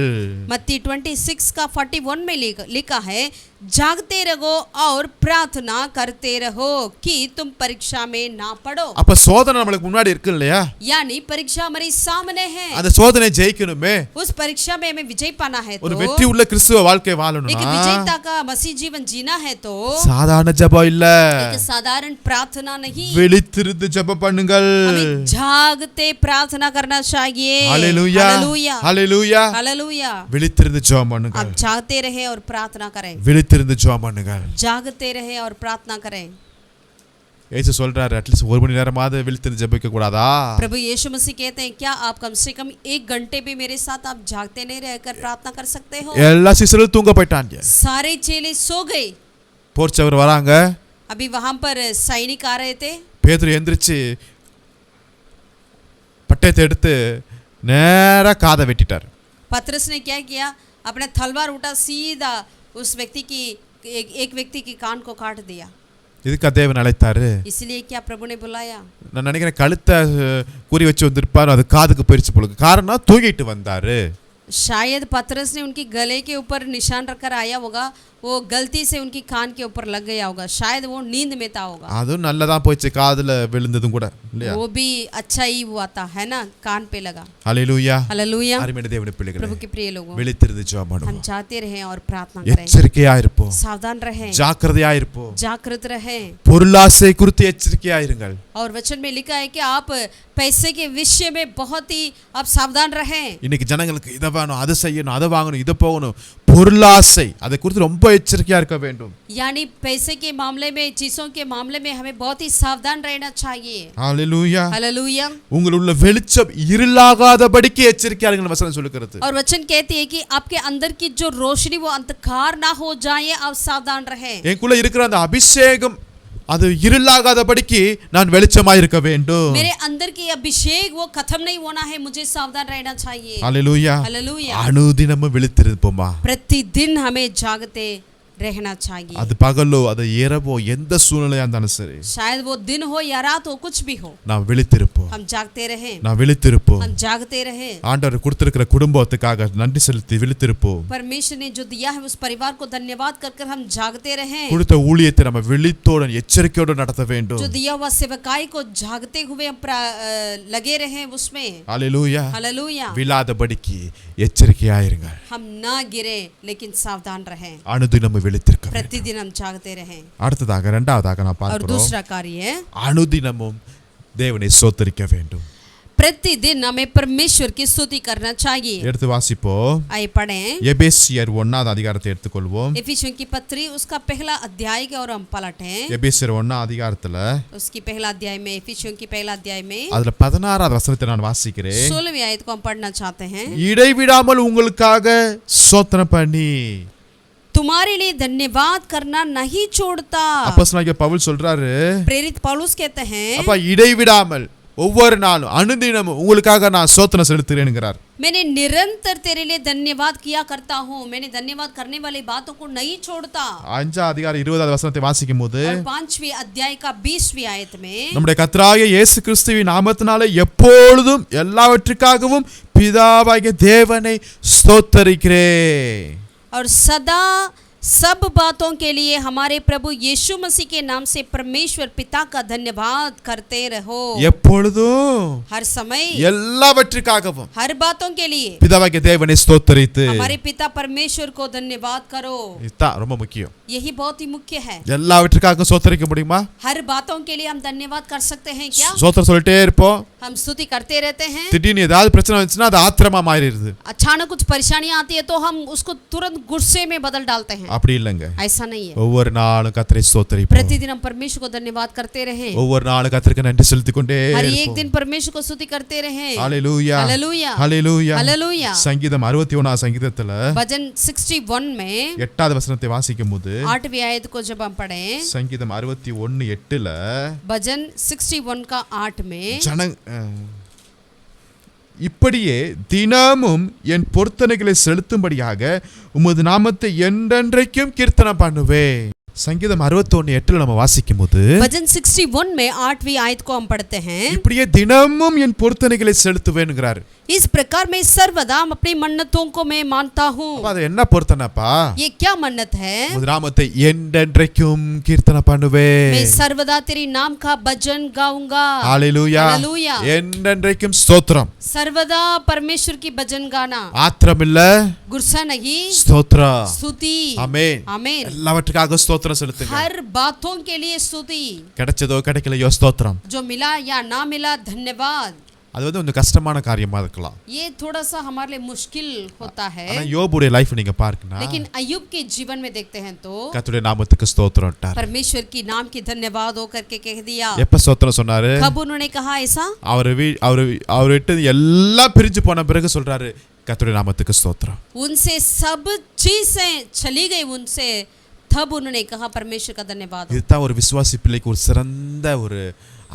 Speaker 3: मत्ती 26 का 41 में लिखा है, जागते रहो और प्रार्थना करते रहो कि तुम परीक्षा में ना पड़ो।
Speaker 4: அப்ப சோதனை நம்மளுக்கு முன்னாடி இருக்கு இல்லையா?
Speaker 3: यानी परीक्षा हमारे सामने है।
Speaker 4: அந்த சோதனை ஜெயிக்கணுமே,
Speaker 3: उस परीक्षा में हमें विजय पाना है
Speaker 4: ஒரு
Speaker 3: तो,
Speaker 4: வெற்றி உள்ள கிறிஸ்துவ வாழ்க்கை
Speaker 3: एक
Speaker 4: வாழணும்னா
Speaker 3: विजेता का मसीह जीवन जीना है तो
Speaker 4: சாதாரண ஜெபம் இல்ல,
Speaker 3: एक साधारण प्रार्थना नहीं,
Speaker 4: விழித்திருந்து ஜெபம் பண்ணுங்கள்.
Speaker 3: हमें जागते प्रार्थना करना चाहिए।
Speaker 4: ஹalleluya,
Speaker 3: हालेलुया,
Speaker 4: ஹalleluya.
Speaker 3: हालेलुया।
Speaker 4: விழித்திருந்து ஜெபம் பண்ணுங்கள்.
Speaker 3: आप जागते रहे और प्रार्थना करें,
Speaker 4: விழித்திருந்து ஜெபம் பண்ணுங்கள்.
Speaker 3: जागते रहे और प्रार्थना करें।
Speaker 4: ஏசு சொல்றாரு, அட்லீஸ்ட் 1 மணி நேரமாவது விழித்திருந்து ஜெபிக்க கூடாதா?
Speaker 3: प्रभु यीशु मसीह कहते हैं, क्या आप कम से कम 1 घंटे भी मेरे साथ आप जागते नहीं रहकर प्रार्थना कर सकते हो?
Speaker 4: எல்லா சீசரும் தூங்க போயிட்டாங்க.
Speaker 3: सारे चेले सो गए।
Speaker 4: போர்ச்சவர் வராங்க.
Speaker 3: अभी वहां पर सैनिक आ रहे थे।
Speaker 4: பேதுரு எந்திரிச்சு பட்டயத்தை எடுத்து நேரா காதை வெட்டிட்டார்.
Speaker 3: पतरस ने क्या किया, अपना तलवार उठा, सीधा उस व्यक्ति की एक व्यक्ति की कान को काट दिया।
Speaker 4: இதுக்கு தேவன் அழைத்தாரு.
Speaker 3: इसलिए क्या प्रभु ने बुलाया?
Speaker 4: நான் நினைக்கிறேன் கழுத்தை குறி வச்சு வந்திருப்பாரு, அது காதுக்கு போயிருச்சு போல. காரணம் தூங்கிட்டு வந்தாரு.
Speaker 3: शायद पतरस ने उनकी गले के ऊपर निशान रखकर आया होगा, वो गलती से उनकी कान के ऊपर लग गया होगा, शायद वो नींद में था होगा.
Speaker 4: அதுவும் நல்லதா போச்சு, காதுல விழுந்ததும் கூட இல்லையா?
Speaker 3: वो भी अच्छा ही हुआ था, है ना, कान पे लगा.
Speaker 4: ஹல்லேலூயா.
Speaker 3: हालेलुया.
Speaker 4: அருமையான தேவனுடைய பிள்ளைகளே,
Speaker 3: प्रभु के प्रिय लोगों,
Speaker 4: விழித்திருந்து ஜெபம்
Speaker 3: हम
Speaker 4: பண்ணுவோம்.
Speaker 3: जाते रहें और प्रार्थना करें.
Speaker 4: எச்சரிக்கையா இருப்போம்,
Speaker 3: सावधान रहें,
Speaker 4: ஜாக்கிரதையா இருப்போம்.
Speaker 3: जागृत रहें.
Speaker 4: பொருளாசை குறித்து எச்சரிக்கையா இருங்கள்.
Speaker 3: और वचन में लिखा है कि आप पैसे के विषय में बहुत ही आप सावधान रहें.
Speaker 4: இன்னைக்கு ஜனங்களுக்கு இதை வேணும், அதை செய்யணும், அதை வாங்கணும், இதை போகணும், பொருளாசை, அதை குறித்து ரொம்ப எச்சரிக்கையா இருக்க வேண்டும்.
Speaker 3: यानी पैसे के मामले में, चीजों के मामले में हमें बहुत ही सावधान रहना चाहिए.
Speaker 4: ஹல்லேலூயா.
Speaker 3: हालेलुया.
Speaker 4: உங்கள் உள்ள வெளிச்சம் இருளாகாதபடிக்கு எச்சரிக்கையா இருங்கள் வசனம் சொல்லுகிறது.
Speaker 3: और वचन कहती है कि आपके अंदर की जो रोशनी वो अंधकार ना हो जाए, आप सावधान रहें.
Speaker 4: எனக்குள்ள இருக்கிற அந்த அபிஷேகம் அது இருளாகாதபடிக்கு நான் வெளிச்சமாய் இருக்க வேண்டும்.
Speaker 3: मेरे अंदर की अभिषेक वो खत्म नहीं होना है, मुझे सावधान रहना चाहिए.
Speaker 4: ஹல்லேலூயா.
Speaker 3: हालेलुया.
Speaker 4: அனுதினமும் விழித்திருப்போமா?
Speaker 3: प्रतिदिन हमें जागते रहना चाहिए.
Speaker 4: அது பகலோ அது இரவோ எந்த சூழ்நிலையா இருந்தாலும் சரி,
Speaker 3: शायद वो दिन हो या रात हो, कुछ भी हो,
Speaker 4: நான் விழித்திருப்போம்,
Speaker 3: हम जागते रहें.
Speaker 4: நான் விழித்திருப்போம்.
Speaker 3: हम जागते रहें.
Speaker 4: ஆண்டவர் கொடுத்திருக்கிற குடும்பத்துக்காக நன்றி செலுத்தி விழித்திருப்போம்.
Speaker 3: परमेश्वर ने जो दिया है उस परिवार को धन्यवाद कर कर हम जागते रहें.
Speaker 4: கொடுத்த ஊழியத்தை நம்ம விழித்தோடு எச்சரிக்கையோடு நடத்த வேண்டும்.
Speaker 3: जो दिया हुआ सेवकाई को जागते हुए हम लगे रहें उसमें.
Speaker 4: ஹல்லேலூயா.
Speaker 3: हालेलुया.
Speaker 4: விழாதபடிக்கு எச்சரிக்கையாயிருங்கள்.
Speaker 3: हम ना गिरे लेकिन सावधान रहें.
Speaker 4: அனுதினமும் விழித்திருக்க வேண்டும்.
Speaker 3: प्रतिदिन हम जागते रहें.
Speaker 4: அடுத்ததாக இரண்டாவதாக நான்
Speaker 3: और
Speaker 4: பார்க்கிறோம்,
Speaker 3: दूसरा कार्य,
Speaker 4: அனுதினமும் தேவனை ஸ்தோத்திரிக்க வேண்டும்.
Speaker 3: प्रतिदिन हमें परमेश्वर की स्तुति करना चाहिए.
Speaker 4: எடுத்து வாசிப்போம்.
Speaker 3: आइए पढ़ें.
Speaker 4: எபேசியர் 1வது அதிகாரத்தை எடுத்துக்கொள்வோம்.
Speaker 3: एफिसियों की पत्री उसका पहला अध्याय के और हम पलटें.
Speaker 4: எபேசியர் 1 அதிகாரத்துல
Speaker 3: उसकी पहला अध्याय में, एफिसियों की पहला अध्याय में
Speaker 4: அதுல 16வது வசனத்தை நான் வாசிக்கிறேன்.
Speaker 3: 16वीं आयत को हम पढ़ना चाहते हैं.
Speaker 4: இடைவிடாமல் உங்களுக்காக ஸ்தோத்திரம் பண்ணி,
Speaker 3: तुम्हारे लिए धन्यवाद करना नहीं छोड़ता.
Speaker 4: அப்போஸ்தலனாகிய பவுல் சொல்றாரு,
Speaker 3: प्रेरित पौलुस कहते हैं,
Speaker 4: அப்ப இடைவிடாமல் ஒவ்வொரு நாளும் அனுதினமும் உங்களுக்காக நான் ஸ்தோத்திரம் செலுத்துறேன்ங்கறார்.
Speaker 3: मैंने निरंतर तेरे लिए धन्यवाद किया करता हूँ, मैंने धन्यवाद करने वाली बातों को नहीं छोड़ता.
Speaker 4: 5 அதிகாரம் 20வது வசனத்தை வாசிக்கும்போது,
Speaker 3: 5वीं अध्याय का 20वीं आयत में
Speaker 4: நம்முடைய கர்த்தராகிய இயேசு கிறிஸ்துவின் நாமத்தினாலே எப்பொழுதும் எல்லாவற்றுக்காகவும் பிதாவாகிய தேவனை ஸ்தோத்தரிக்கிறேன்.
Speaker 3: और सदा सब बातों के लिए हमारे प्रभु यीशु मसीह के नाम से परमेश्वर पिता का धन्यवाद करते रहो.
Speaker 4: எப்பொழுதும்
Speaker 3: हर समय
Speaker 4: எல்லாவற்றுக்காகவும்
Speaker 3: हर बातों के लिए
Speaker 4: பிதாவாகிய தேவனை ஸ்தோத்தரித்து,
Speaker 3: हमारे पिता परमेश्वर को धन्यवाद करो.
Speaker 4: இதுதான் ரொம்ப முக்கியம்.
Speaker 3: यही बहुत ही मुख्य है.
Speaker 4: எல்லாவற்றுக்காகவும் ஸ்தோத்தரிக்க முடியுமா?
Speaker 3: हर बातों के लिए हम धन्यवाद कर सकते हैं क्या?
Speaker 4: ஸ்தோத்திரம் சொல்லிட்டே இருப்போம்.
Speaker 3: हम स्तुति करते रहते हैं.
Speaker 4: திடீர்னு ஏதாவது பிரச்சனை வந்துச்சுன்னா அது ஆத்திரமா மாறிடுது.
Speaker 3: अचानक कुछ परेशानियां आती है तो हम उसको तुरंत गुस्से में बदल डालते हैं.
Speaker 4: அப்படி இல்லைங்க.
Speaker 3: ऐसा नहीं है.
Speaker 4: ஒவ்வொரு நாளும் கர்த்தரை ஸ்தோத்தரிப்போம்.
Speaker 3: प्रतिदिन हम परमेश्वर को धन्यवाद करते रहें.
Speaker 4: ஒவ்வொரு நாளும் கர்த்தருக்கு நன்றி செலுத்திக் கொண்டே
Speaker 3: हर एक
Speaker 4: இருப்போம்.
Speaker 3: दिन परमेश्वर को स्तुति करते रहें.
Speaker 4: ஹல்லேலூயா.
Speaker 3: हालेलुया.
Speaker 4: ஹல்லேலூயா.
Speaker 3: हालेलुया.
Speaker 4: சங்கீதம் 61 சங்கீதத்துல
Speaker 3: भजन 61 में
Speaker 4: 8வது வசனத்தை வாசிக்கும்போது,
Speaker 3: 8वीं आयत को जब हम पढ़ें,
Speaker 4: சங்கீதம் 61:8ல
Speaker 3: भजन 61 का 8 में
Speaker 4: இப்படியே தினமும் என் பொருத்தனைகளை செலுத்தும்படியாக உமது நாமத்தை என்றென்றைக்கும் கீர்த்தனை பண்ணுவேன். சங்கீதம் 61:8 நம்ம வாசிக்கும் போது,
Speaker 3: भजन 61 में 8वीं आयत को हम पढ़ते हैं,
Speaker 4: இப்படியே தினமும் என் பொருத்தனைகளை செலுத்துவேன்ங்கறார்.
Speaker 3: इस प्रकार मैं सर्वदा अपनी मन्नतों को मैं मानता हूँ.
Speaker 4: அது என்ன பொருத்தனைப்பா?
Speaker 3: ये क्या मन्नत है?
Speaker 4: உமது நாமத்தை என்றென்றைக்கும் கீர்த்தனை பண்ணுவேன்.
Speaker 3: मैं सर्वदा तेरी नाम का भजन गाऊंगा.
Speaker 4: ஹல்லேலூயா.
Speaker 3: हालेलुया.
Speaker 4: என்றென்றைக்கும் ஸ்தோத்திரம்.
Speaker 3: सर्वदा परमेश्वर की भजन गाना,
Speaker 4: ஆத்திரம் இல்ல,
Speaker 3: गुस्सा नहीं,
Speaker 4: ஸ்தோத்திரம்.
Speaker 3: स्तुति.
Speaker 4: ஆமென்.
Speaker 3: आमीन.
Speaker 4: எல்லாவற்றுக்காக ஸ்தோத்திரம் செலுத்துங்க.
Speaker 3: हर बातों के लिए स्तुति.
Speaker 4: கிடைச்சதோ கிடைக்கலையோ ஸ்தோத்திரம்.
Speaker 3: जो मिला या ना मिला धन्यवाद.
Speaker 4: அது வந்து கொஞ்சம் கஷ்டமான காரியமா இருக்கலாம்.
Speaker 3: ये थोड़ा सा हमारे लिए मुश्किल होता है,
Speaker 4: ஆனா யோபுடைய லைஃப் நீங்க பார்க்கணும்.
Speaker 3: लेकिन अय्यूब के जीवन में देखते हैं तो
Speaker 4: கர்த்தருடைய நாமத்துக்கு ஸ்தோத்திரம்ட்டார்.
Speaker 3: परमेश्वर की नाम की धन्यवाद हो करके कह दिया.
Speaker 4: எப்ப ஸ்தோத்திரம் சொன்னாரு?
Speaker 3: कब उन्होंने कहा ऐसा?
Speaker 4: அவர் விட்டு எல்லாம் பிரிஞ்சு போன பிறகு சொல்றாரு, கர்த்தருடைய நாமத்துக்கு ஸ்தோத்திரம்.
Speaker 3: उनसे सब चीजें चली गई उनसे, तब उन्होंने कहा परमेश्वर का धन्यवाद.
Speaker 4: இதுதான் ஒரு விசுவாசி பிள்ளைக்கு ஒரு சிறந்த ஒரு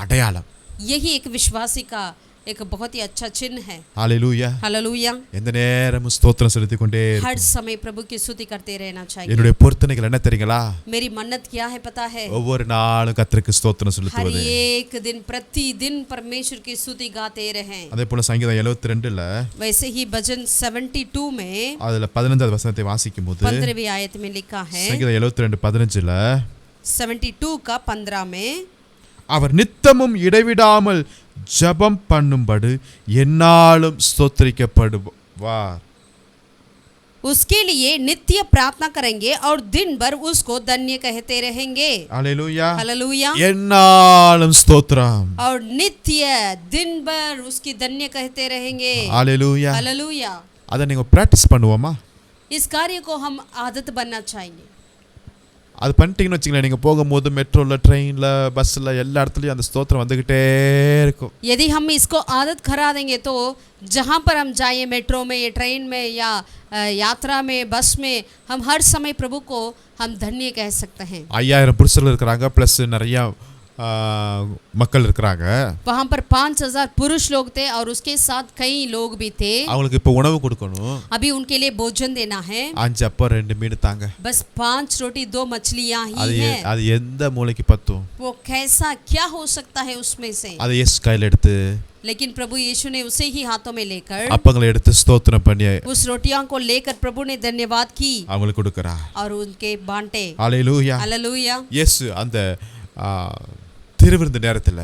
Speaker 4: அடையாளம்.
Speaker 3: यही एक विश्वासी का एक बहुत ही अच्छा चिन्ह है।
Speaker 4: ஹalleluya.
Speaker 3: हालेलुया।
Speaker 4: எந்த நேரமும் ஸ்தோத்திரம் செலுத்திக் கொண்டே
Speaker 3: हर समय प्रभु की स्तुति करते रहना चाहिए।
Speaker 4: என்னுடைய பொருத்தனைகள் என்ன தெரியுங்களா?
Speaker 3: मेरी मन्नत क्या है पता है?
Speaker 4: ஒவ்வொரு நாளும் கர்த்தருக்கு ஸ்தோத்திரம்
Speaker 3: हर
Speaker 4: செலுத்துவது.
Speaker 3: एक दिन प्रतिदिन परमेश्वर की स्तुति गाते रहें।
Speaker 4: அதே போல சங்கீதம் 72ல
Speaker 3: वैसे ही भजन 72 में
Speaker 4: அதுல 15வது வசனத்தை வாசிக்கும்போது
Speaker 3: 15वीं आयत में लिखा है,
Speaker 4: சங்கீதம் 72:15ல
Speaker 3: 72 का 15 में,
Speaker 4: அவர் நித்தமும் இடைவிடாமல் ஜெபம் பண்ணும்படி என்னாலும் ஸ்தோத்திரிக்கப்படுவார்.
Speaker 3: उसके लिए नित्य प्रार्थना करेंगे और दिन भर उसको धन्य कहते रहेंगे।
Speaker 4: ஹalleluya.
Speaker 3: हालेलुया।
Speaker 4: என்னாலும் ஸ்தோத்திரம்.
Speaker 3: और नित्य दिन भर उसकी धन्य कहते रहेंगे।
Speaker 4: ஹalleluya.
Speaker 3: हालेलुया।
Speaker 4: அதை நீங்க பிராக்டிஸ் பண்ணுவோமா?
Speaker 3: इस कार्य को हम आदत बनना चाहिए।
Speaker 4: அது பண்ணிட்டீங்கன்னு வச்சுங்களேன், நீங்கள் போகும்போது மெட்ரோவில் ட்ரெயினில் பஸ்ஸில் எல்லா இடத்துலையும் அந்த ஸ்தோத்திரம் வந்துக்கிட்டே இருக்கும்.
Speaker 3: यदि हम इसको आदत करा देंगे तो जहाँ पर हम जाएं, मेट्रो में या ट्रेन में या यात्रा में, बस में, हम हर समय प्रभु को हम धन्य कह सकते हैं।
Speaker 4: 5000 புருஷர்கள் இருக்கிறாங்க, ப்ளஸ் நிறையா மக்கள் இருக்கிறாங்க.
Speaker 3: वहाँ पर 5000 पुरुष लोग थे और उसके साथ कई लोग भी थे।
Speaker 4: அவங்களுக்கு இப்போ உணவு கொடுக்கணும்.
Speaker 3: अभी उनके लिए भोजन देना है।
Speaker 4: 5 அப்பம் 2 மீன் தாங்க.
Speaker 3: बस 5 रोटी 2 मछलियाँ ही हैं।
Speaker 4: அது எந்த மூளைக்கு பத்தும்?
Speaker 3: वो कैसा क्या हो सकता है उसमें से?
Speaker 4: அதை இயேசு கையில் எடுத்து,
Speaker 3: लेकिन प्रभु यीशु ने उसे ही हाथों में लेकर,
Speaker 4: அப்பங்களை எடுத்து ஸ்தோத்திரம் பண்ணி
Speaker 3: उस रोटियों को लेकर प्रभु ने धन्यवाद की
Speaker 4: அவங்களுக்கு கொடுக்குறார்.
Speaker 3: और उनके बांटे।
Speaker 4: ஹalleluya.
Speaker 3: हालेलुया।
Speaker 4: இயேசு அந்த திருவிருந்து நேரத்தில்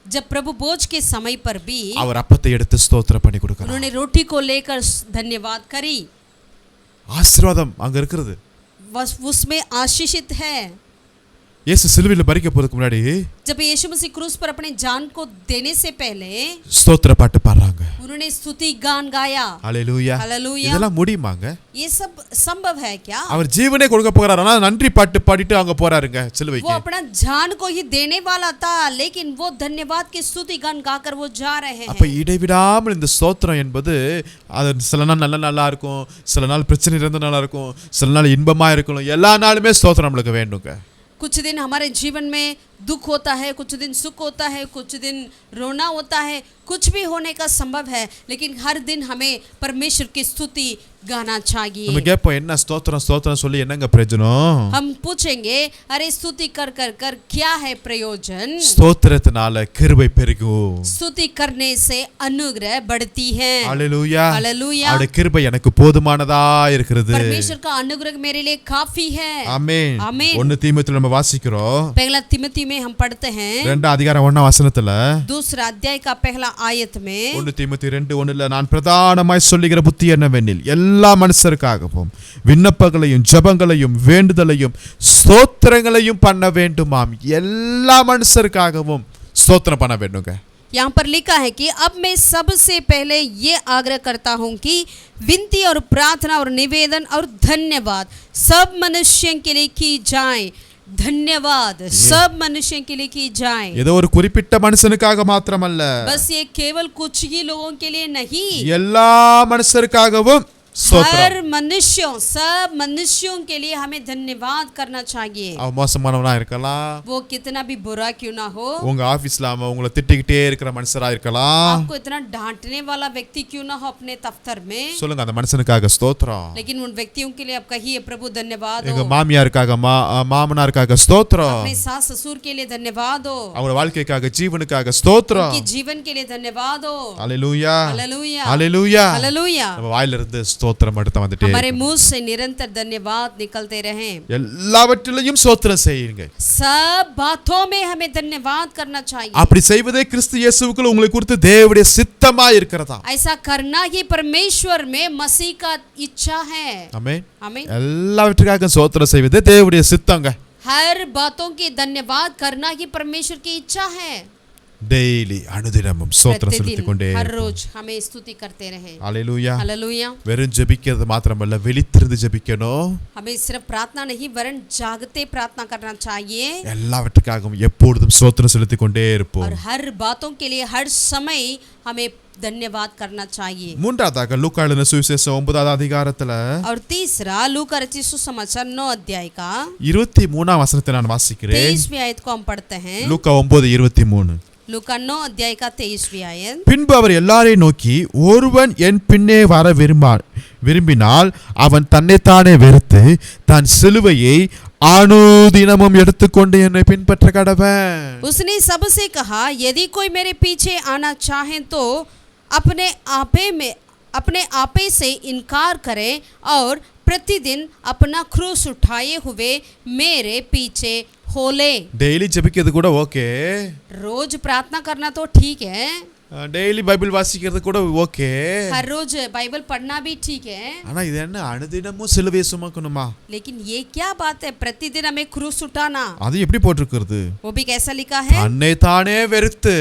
Speaker 3: जब प्रभु भोज के समय पर भी
Speaker 4: அவர் அப்பத்தை எடுத்து ஸ்தோத்திரம் பண்ணி கொடுக்கிறார்.
Speaker 3: उन्होंने रोटी को लेकर धन्यवाद करी।
Speaker 4: ஆசீர்வாதம் அங்க இருக்கிறது.
Speaker 3: उसमें आशीषित है।
Speaker 4: இயேசு சிலுவையில் மரிக்க போறதுக்கு முன்னாடி
Speaker 3: जब यीशु मसीह क्रूस पर अपने जान को देने से पहले
Speaker 4: ஸ்தோத்திர பாட்டு பாடுறாங்க.
Speaker 3: उन्होंने स्तुति गान गाया।
Speaker 4: ஹalleluya.
Speaker 3: हालेलुया।
Speaker 4: இதெல்லாம் முடியுமாங்க?
Speaker 3: ये सब संभव है क्या?
Speaker 4: அவர் ஜீவனே கொடுக்க போறாரு, ஆனா நன்றி பாட்டு பாடிட்டு அங்க போறாருங்க
Speaker 3: वो
Speaker 4: சிலுவைக்கு.
Speaker 3: अपना जान को ही देने वाला था, लेकिन वो धन्यवाद की स्तुति गान गाकर वो जा रहे
Speaker 4: அப்ப
Speaker 3: हैं।
Speaker 4: இடைவிடாமல் இந்த ஸ்தோத்திரம் என்பது அது சில நாள் நல்லா இருக்கும், சில நாள் பிரச்சனை இருந்து நல்லா இருக்கும், சில நாள் இன்பமா இருக்கும். எல்லா நாளுமே ஸ்தோத்திரம் நம்மளுக்கு வேண்டுங்க.
Speaker 3: कुछ दिन हमारे जीवन में दुख होता है, कुछ दिन सुख होता है, कुछ दिन रोना होता है, कुछ भी होने का संभव है, लेकिन हर दिन हमें परमेश्वर की स्तुति गाना चाहिए।
Speaker 4: நம்ம கேட்போம், என்ன ஸ்தோத்திரம் ஸ்தோத்திரம் சொல்லி என்னங்க பிரயோஜனம்?
Speaker 3: हम पूछेंगे, अरे स्तुति कर कर कर क्या है प्रयोजन?
Speaker 4: ஸ்தோத்திரத்தினால கிருபை பெருகும்.
Speaker 3: स्तुति करने से अनुग्रह बढ़ती है।
Speaker 4: ஹalleluya.
Speaker 3: हालेलुया।
Speaker 4: அவருடைய கிருபை எனக்கு போதுமானதா இருக்கிறது.
Speaker 3: परमेश्वर का अनुग्रह मेरे लिए काफी है।
Speaker 4: ஆமென்.
Speaker 3: आमीन।
Speaker 4: 1 தீமோத்தேயுல நம்ம வாசிக்கிறோம்,
Speaker 3: पहला तिमोथी में हम पढ़ते हैं,
Speaker 4: 2 அதிகாரம் 1 வசனத்துல,
Speaker 3: दूसरा अध्याय का पहला आयत में,
Speaker 4: 1 தீமோத்தி 2:1, நான் பிரதானமாய் சொல்லுகிற புத்தி என்னவெனில் எல்லா மனுஷருக்காகவும் விண்ணப்பங்களையும் ஜெபங்களையும் வேண்டுதலையும் ஸ்தோத்திரங்களையும் பண்ண வேண்டுமாம். எல்லா மனுஷருக்காகவும் ஸ்தோத்திரம் பண்ண வேண்டுங்க.
Speaker 3: यहाँ पर लिखा है कि अब मैं सबसे पहले ये आग्रह करता हूँ कि विनती और प्रार्थना और निवेदन और धन्यवाद सब मनुष्यों के लिए की जाए। धन्यवाद सब मनुष्यों के लिए की जाए।
Speaker 4: ஏதோ ஒரு குறிப்பிட்ட மனுஷனுக்காக மாத்திரமல்ல,
Speaker 3: बस ये केवल कुछ ही लोगों के लिए नहीं,
Speaker 4: எல்லா மனுஷருக்காகவும்
Speaker 3: हर मनुष्यों सब मनुष्यों के लिए हमें धन्यवाद करना चाहिए।
Speaker 4: அவன் மோசமானவனா இருக்கலாம்,
Speaker 3: वो कितना भी बुरा क्यों ना हो,
Speaker 4: உங்க ஆபீஸ்ல அவன் உங்களை திட்டிக்கிட்டே இருக்கிற மனுஷரா இருக்கலாம்,
Speaker 3: आपको इतना डांटने वाला व्यक्ति क्यों ना हो अपने दफ्तर में,
Speaker 4: சொல்லுங்க அந்த மனுஷனுக்காக ஸ்தோத்திரம்.
Speaker 3: लेकिन उन व्यक्तियों के लिए आप कहिए प्रभु धन्यवाद
Speaker 4: எங்க
Speaker 3: हो।
Speaker 4: மாமியாருக்காக மாமனாருக்காக ஸ்தோத்திரம்.
Speaker 3: अपने सास ससुर के लिए धन्यवाद हो,
Speaker 4: அவங்க வாழ்க்கைக்காக ஜீவனுக்காக ஸ்தோத்திரம்.
Speaker 3: उनके जीवन के लिए धन्यवाद हो।
Speaker 4: ஹalleluya.
Speaker 3: हालेलुया।
Speaker 4: ஹalleluya.
Speaker 3: हालेलुया।
Speaker 4: நம்ம வாயில இருந்து ஸ்தோத்திரம் எடுத்து வந்துட்டே
Speaker 3: हमारे मुंह से निरंतर धन्यवाद निकलते रहे।
Speaker 4: எல்லாவற்றிலும் ஸ்தோத்திரம் செய்யுங்க.
Speaker 3: सब बातों में हमें धन्यवाद करना चाहिए।
Speaker 4: அப்படி செய்வதே கிறிஸ்து இயேசுவுக்குள் உங்களை குறித்து தேவனுடைய சித்தமா இருக்கிறதா.
Speaker 3: ऐसा करना ही परमेश्वर में मसीह का इच्छा है।
Speaker 4: ஆமென்.
Speaker 3: आमीन।
Speaker 4: எல்லாவற்றுக்காக ஸ்தோத்திரம் செய்வதே தேவனுடைய சித்தங்க.
Speaker 3: हर बातों की धन्यवाद करना ही परमेश्वर की इच्छा है।
Speaker 4: டெய்லி அனுதினமும் ஸ்தோத்திரம் செலுத்திக் கொண்டே
Speaker 3: हर रोज हमें स्तुति करते रहे।
Speaker 4: ஹalleluya.
Speaker 3: हालेलुया।
Speaker 4: வெறும் ஜெபிக்கிறது மாத்திரமல்ல, விழித்திருந்து ஜெபிக்கணும்.
Speaker 3: हमें सिर्फ प्रार्थना नहीं वरन जागते प्रार्थना करना चाहिए।
Speaker 4: எல்லாவற்றுக்காகவும் எப்பொழுதும் ஸ்தோத்திரம் செலுத்திக் கொண்டே இருப்போம்.
Speaker 3: और हर बातों के लिए हर समय हमें धन्यवाद करना चाहिए।
Speaker 4: மூன்றாவதாக லூக்கா எழுதின சுவிசேஷம் 9வது அதிகாரத்துல
Speaker 3: और तीसरा लूका रचित सुसमाचार 9 अध्याय का
Speaker 4: 23ஆம் வசனத்தை நான் வாசிக்கிறேன்.
Speaker 3: 23वीं आयत को हम पढ़ते हैं।
Speaker 4: லூக்கா 9:23.
Speaker 3: लूका 9 अध्याय का 23वीं आयत।
Speaker 4: பின்பு அவர் எல்லாரையும் நோக்கி, ஒருவன் என் பின்னே வர விரும்பினால் அவன் தன்னைத்தானே வெறுத்து தன் சிலுவையை அனுதினமும் எடுத்துக்கொண்டு என்னை பின்பற்ற கடவன்.
Speaker 3: उसने सबसे कहा, यदि कोई मेरे पीछे आना चाहे तो अपने आपे से इनकार करे और प्रतिदिन अपना क्रूस उठाए हुए मेरे पीछे हो ले।
Speaker 4: டெய்லி ஜெபிக்கிறது கூட ஓகே,
Speaker 3: रोज प्रार्थना करना तो ठीक है,
Speaker 4: டெய்லி பைபிள் வாசிக்கிறது கூட ஓகே,
Speaker 3: हर रोज बाइबल पढ़ना भी ठीक है,
Speaker 4: ஆனா இது என்ன அனுதினமும் சிலுவையை சுமக்கணுமா?
Speaker 3: लेकिन ये क्या बात है प्रतिदिन हमें क्रूस उठाना?
Speaker 4: அது எப்படி போட்டிருக்கிறது?
Speaker 3: वो भी कैसा लिखा है?
Speaker 4: தன்னை தானே வெறுத்து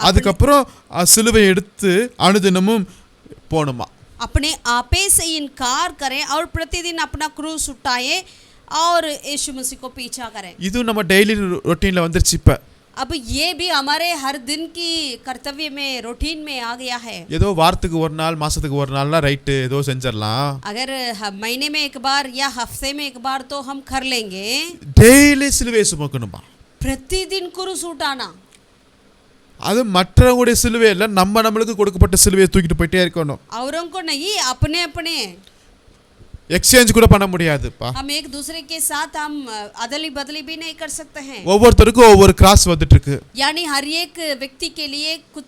Speaker 4: அதுக்கப்புறம் சிலுவை எடுத்து அனுதினமும் போணுமா?
Speaker 3: अपने आपे से इनकार करें और प्रतिदिन अपना क्रूस उठाए और यीशु मसीह को पीछा करें।
Speaker 4: இது நம்ம டெய்லி ரொட்டீன்ல வந்துருச்சு. இப்ப
Speaker 3: अब ये भी हमारे हर दिन की कर्तव्य में रूटीन में आ गया है।
Speaker 4: ஏதோ வாரத்துக்கு ஒரு நாள் மாசத்துக்கு ஒரு நாள்னா ரைட் ஏதோ செஞ்சிரலாம்.
Speaker 3: अगर महीने में एक बार या हफ्ते में एक बार तो हम कर लेंगे।
Speaker 4: டெய்லி சிலுவையை சுமக்கணுமா?
Speaker 3: प्रतिदिन क्रूस उठाना,
Speaker 4: அது மற்றவங்களுடைய சிலுவை இல்ல, நம்மளுக்கு கொடுக்கப்பட்ட சிலுவையை தூக்கிட்டு போயிட்டே இருக்கணும்.
Speaker 3: औरों को नहीं, अपने अपने
Speaker 4: எக்ஸ்சேஞ்ச் கூட பண்ண முடியாதுப்பா.
Speaker 3: हम एक दूसरे के साथ हम अदली बदली भी नहीं कर सकते हैं।
Speaker 4: ஒவ்வொருத்தருக்கும் ஒவ்வொரு கிராஸ் வந்துட்டு இருக்கு.
Speaker 3: यानी हर एक व्यक्ति के लिए कुछ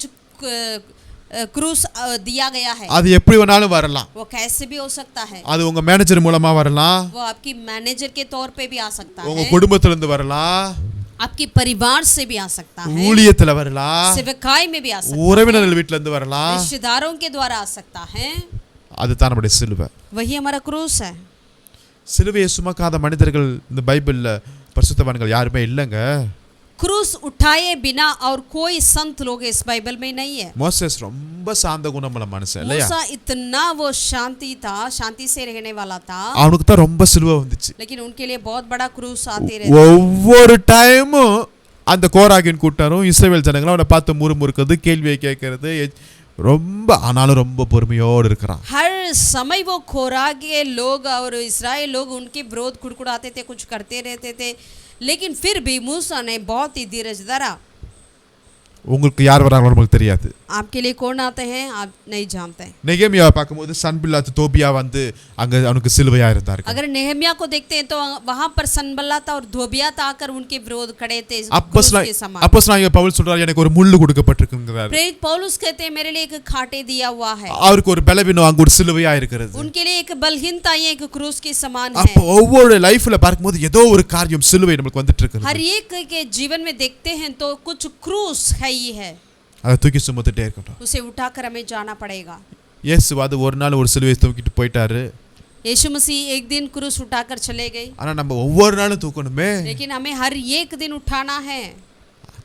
Speaker 3: क्रूस दिया गया है।
Speaker 4: அது எப்படி வேணாலும் வரலாம்.
Speaker 3: वो कैसे भी हो सकता है।
Speaker 4: அது உங்க மேனேஜர் மூலமா வரலாம்,
Speaker 3: वो आपकी मैनेजर के तौर पे भी आ सकता
Speaker 4: உங்க
Speaker 3: है,
Speaker 4: குடும்பத்துல இருந்து வரலாம்,
Speaker 3: आपकी परिवार से भी आ सकता है,
Speaker 4: ஊழியத்துல வரலாம்,
Speaker 3: सेवकाई में भी आ सकता
Speaker 4: உறவினர்கள் வீட்ல இருந்து வரலாம்.
Speaker 3: है, रिश्तेदारों के द्वारा आ सकता है।
Speaker 4: அதுதான் நம்முடைய சிலுவை.
Speaker 3: वही हमारा क्रूस है।
Speaker 4: சிலுவையை சுமக்காத மனிதர்கள் இந்த பைபிள்ல பரிசுத்தவான்கள் யாருமே இல்லைங்க.
Speaker 3: क्रूस उठाए बिना और कोई संत लोग इस बाइबल में नहीं है।
Speaker 4: மோசேஸ் ரொம்ப சாந்த குணமுள்ள மனுஷன் இல்லையா?
Speaker 3: मूसा इतना वो शांति था, शांति से रहने वाला था,
Speaker 4: அவனுக்கு தான் ரொம்ப சிலுவை வந்துச்சு.
Speaker 3: लेकिन उनके लिए बहुत बड़ा क्रूस आते रहते।
Speaker 4: ஒவ்வொரு டைமும் அந்த கோராகின் கூட்டரும் இஸ்ரவேல் ஜனங்களும் அவனை பார்த்து முறுமுறுக்கிறது, கேள்வியை கேட்கறது, ரொம்ப ஆனாலும் ரொம்ப பொறுமையோடு இருக்கிறான்.
Speaker 3: हर समय वो खोरा के लोग और इस्राएल लोग उनके विरोध कुड़कुड़ाते थे, कुछ करते रहते थे, लेकिन फिर भी मूसा ने बहुत ही धीरज धरा।
Speaker 4: உங்களுக்கு யார் வராங்களோ உங்களுக்கு தெரியாது.
Speaker 3: आपके लिए कौन आते हैं आप नहीं जानते।
Speaker 4: நெகேமியாவை பார்க்கும்போது சன்பில்லாத் தோபியா வந்து அங்க அவனுக்கு சிலுவையா இருந்தார்கள்.
Speaker 3: अगर नेहमिया को देखते हैं तो वहां पर सनबल्लात और धोबियात आकर उनके विरोध खड़े थे।
Speaker 4: அப்போஸ்தலனாகிய பவுல் சொல்றார், எனக்கு ஒரு முள்ளு கொடுக்கப்பட்டிருக்குங்கிறார்.
Speaker 3: प्रेरित पौलुस कहते हैं मेरे लिए एक खाटे दिया हुआ है।
Speaker 4: அவருக்கு ஒரு பலவீனம் அங்க ஒரு சிலுவையா இருக்கிறது.
Speaker 3: उनके लिए एक बलहीनता एक क्रूस के समान है।
Speaker 4: அப்ப ஒவ்வொரு லைஃப்ல பார்க்கும்போது ஏதோ ஒரு காரியம் சிலுவை நமக்கு வந்துட்டு இருக்கு.
Speaker 3: हर एक के जीवन में देखते हैं तो कुछ क्रूस है ही है,
Speaker 4: அதை தூக்கி சுமந்துட்டே இருக்கட்டும்.
Speaker 3: उसे उठाकर हमें जाना पड़ेगा।
Speaker 4: இயேசுவாது ஒரு நாள் ஒரு சிலுவையை தூக்கிட்டு போயிட்டாரு.
Speaker 3: यीशु मसीह एक दिन क्रूस उठाकर चले गए,
Speaker 4: ஆனா நம்ம ஒவ்வொரு நாளும் தூக்கணுமே.
Speaker 3: लेकिन हमें हर एक दिन उठाना है,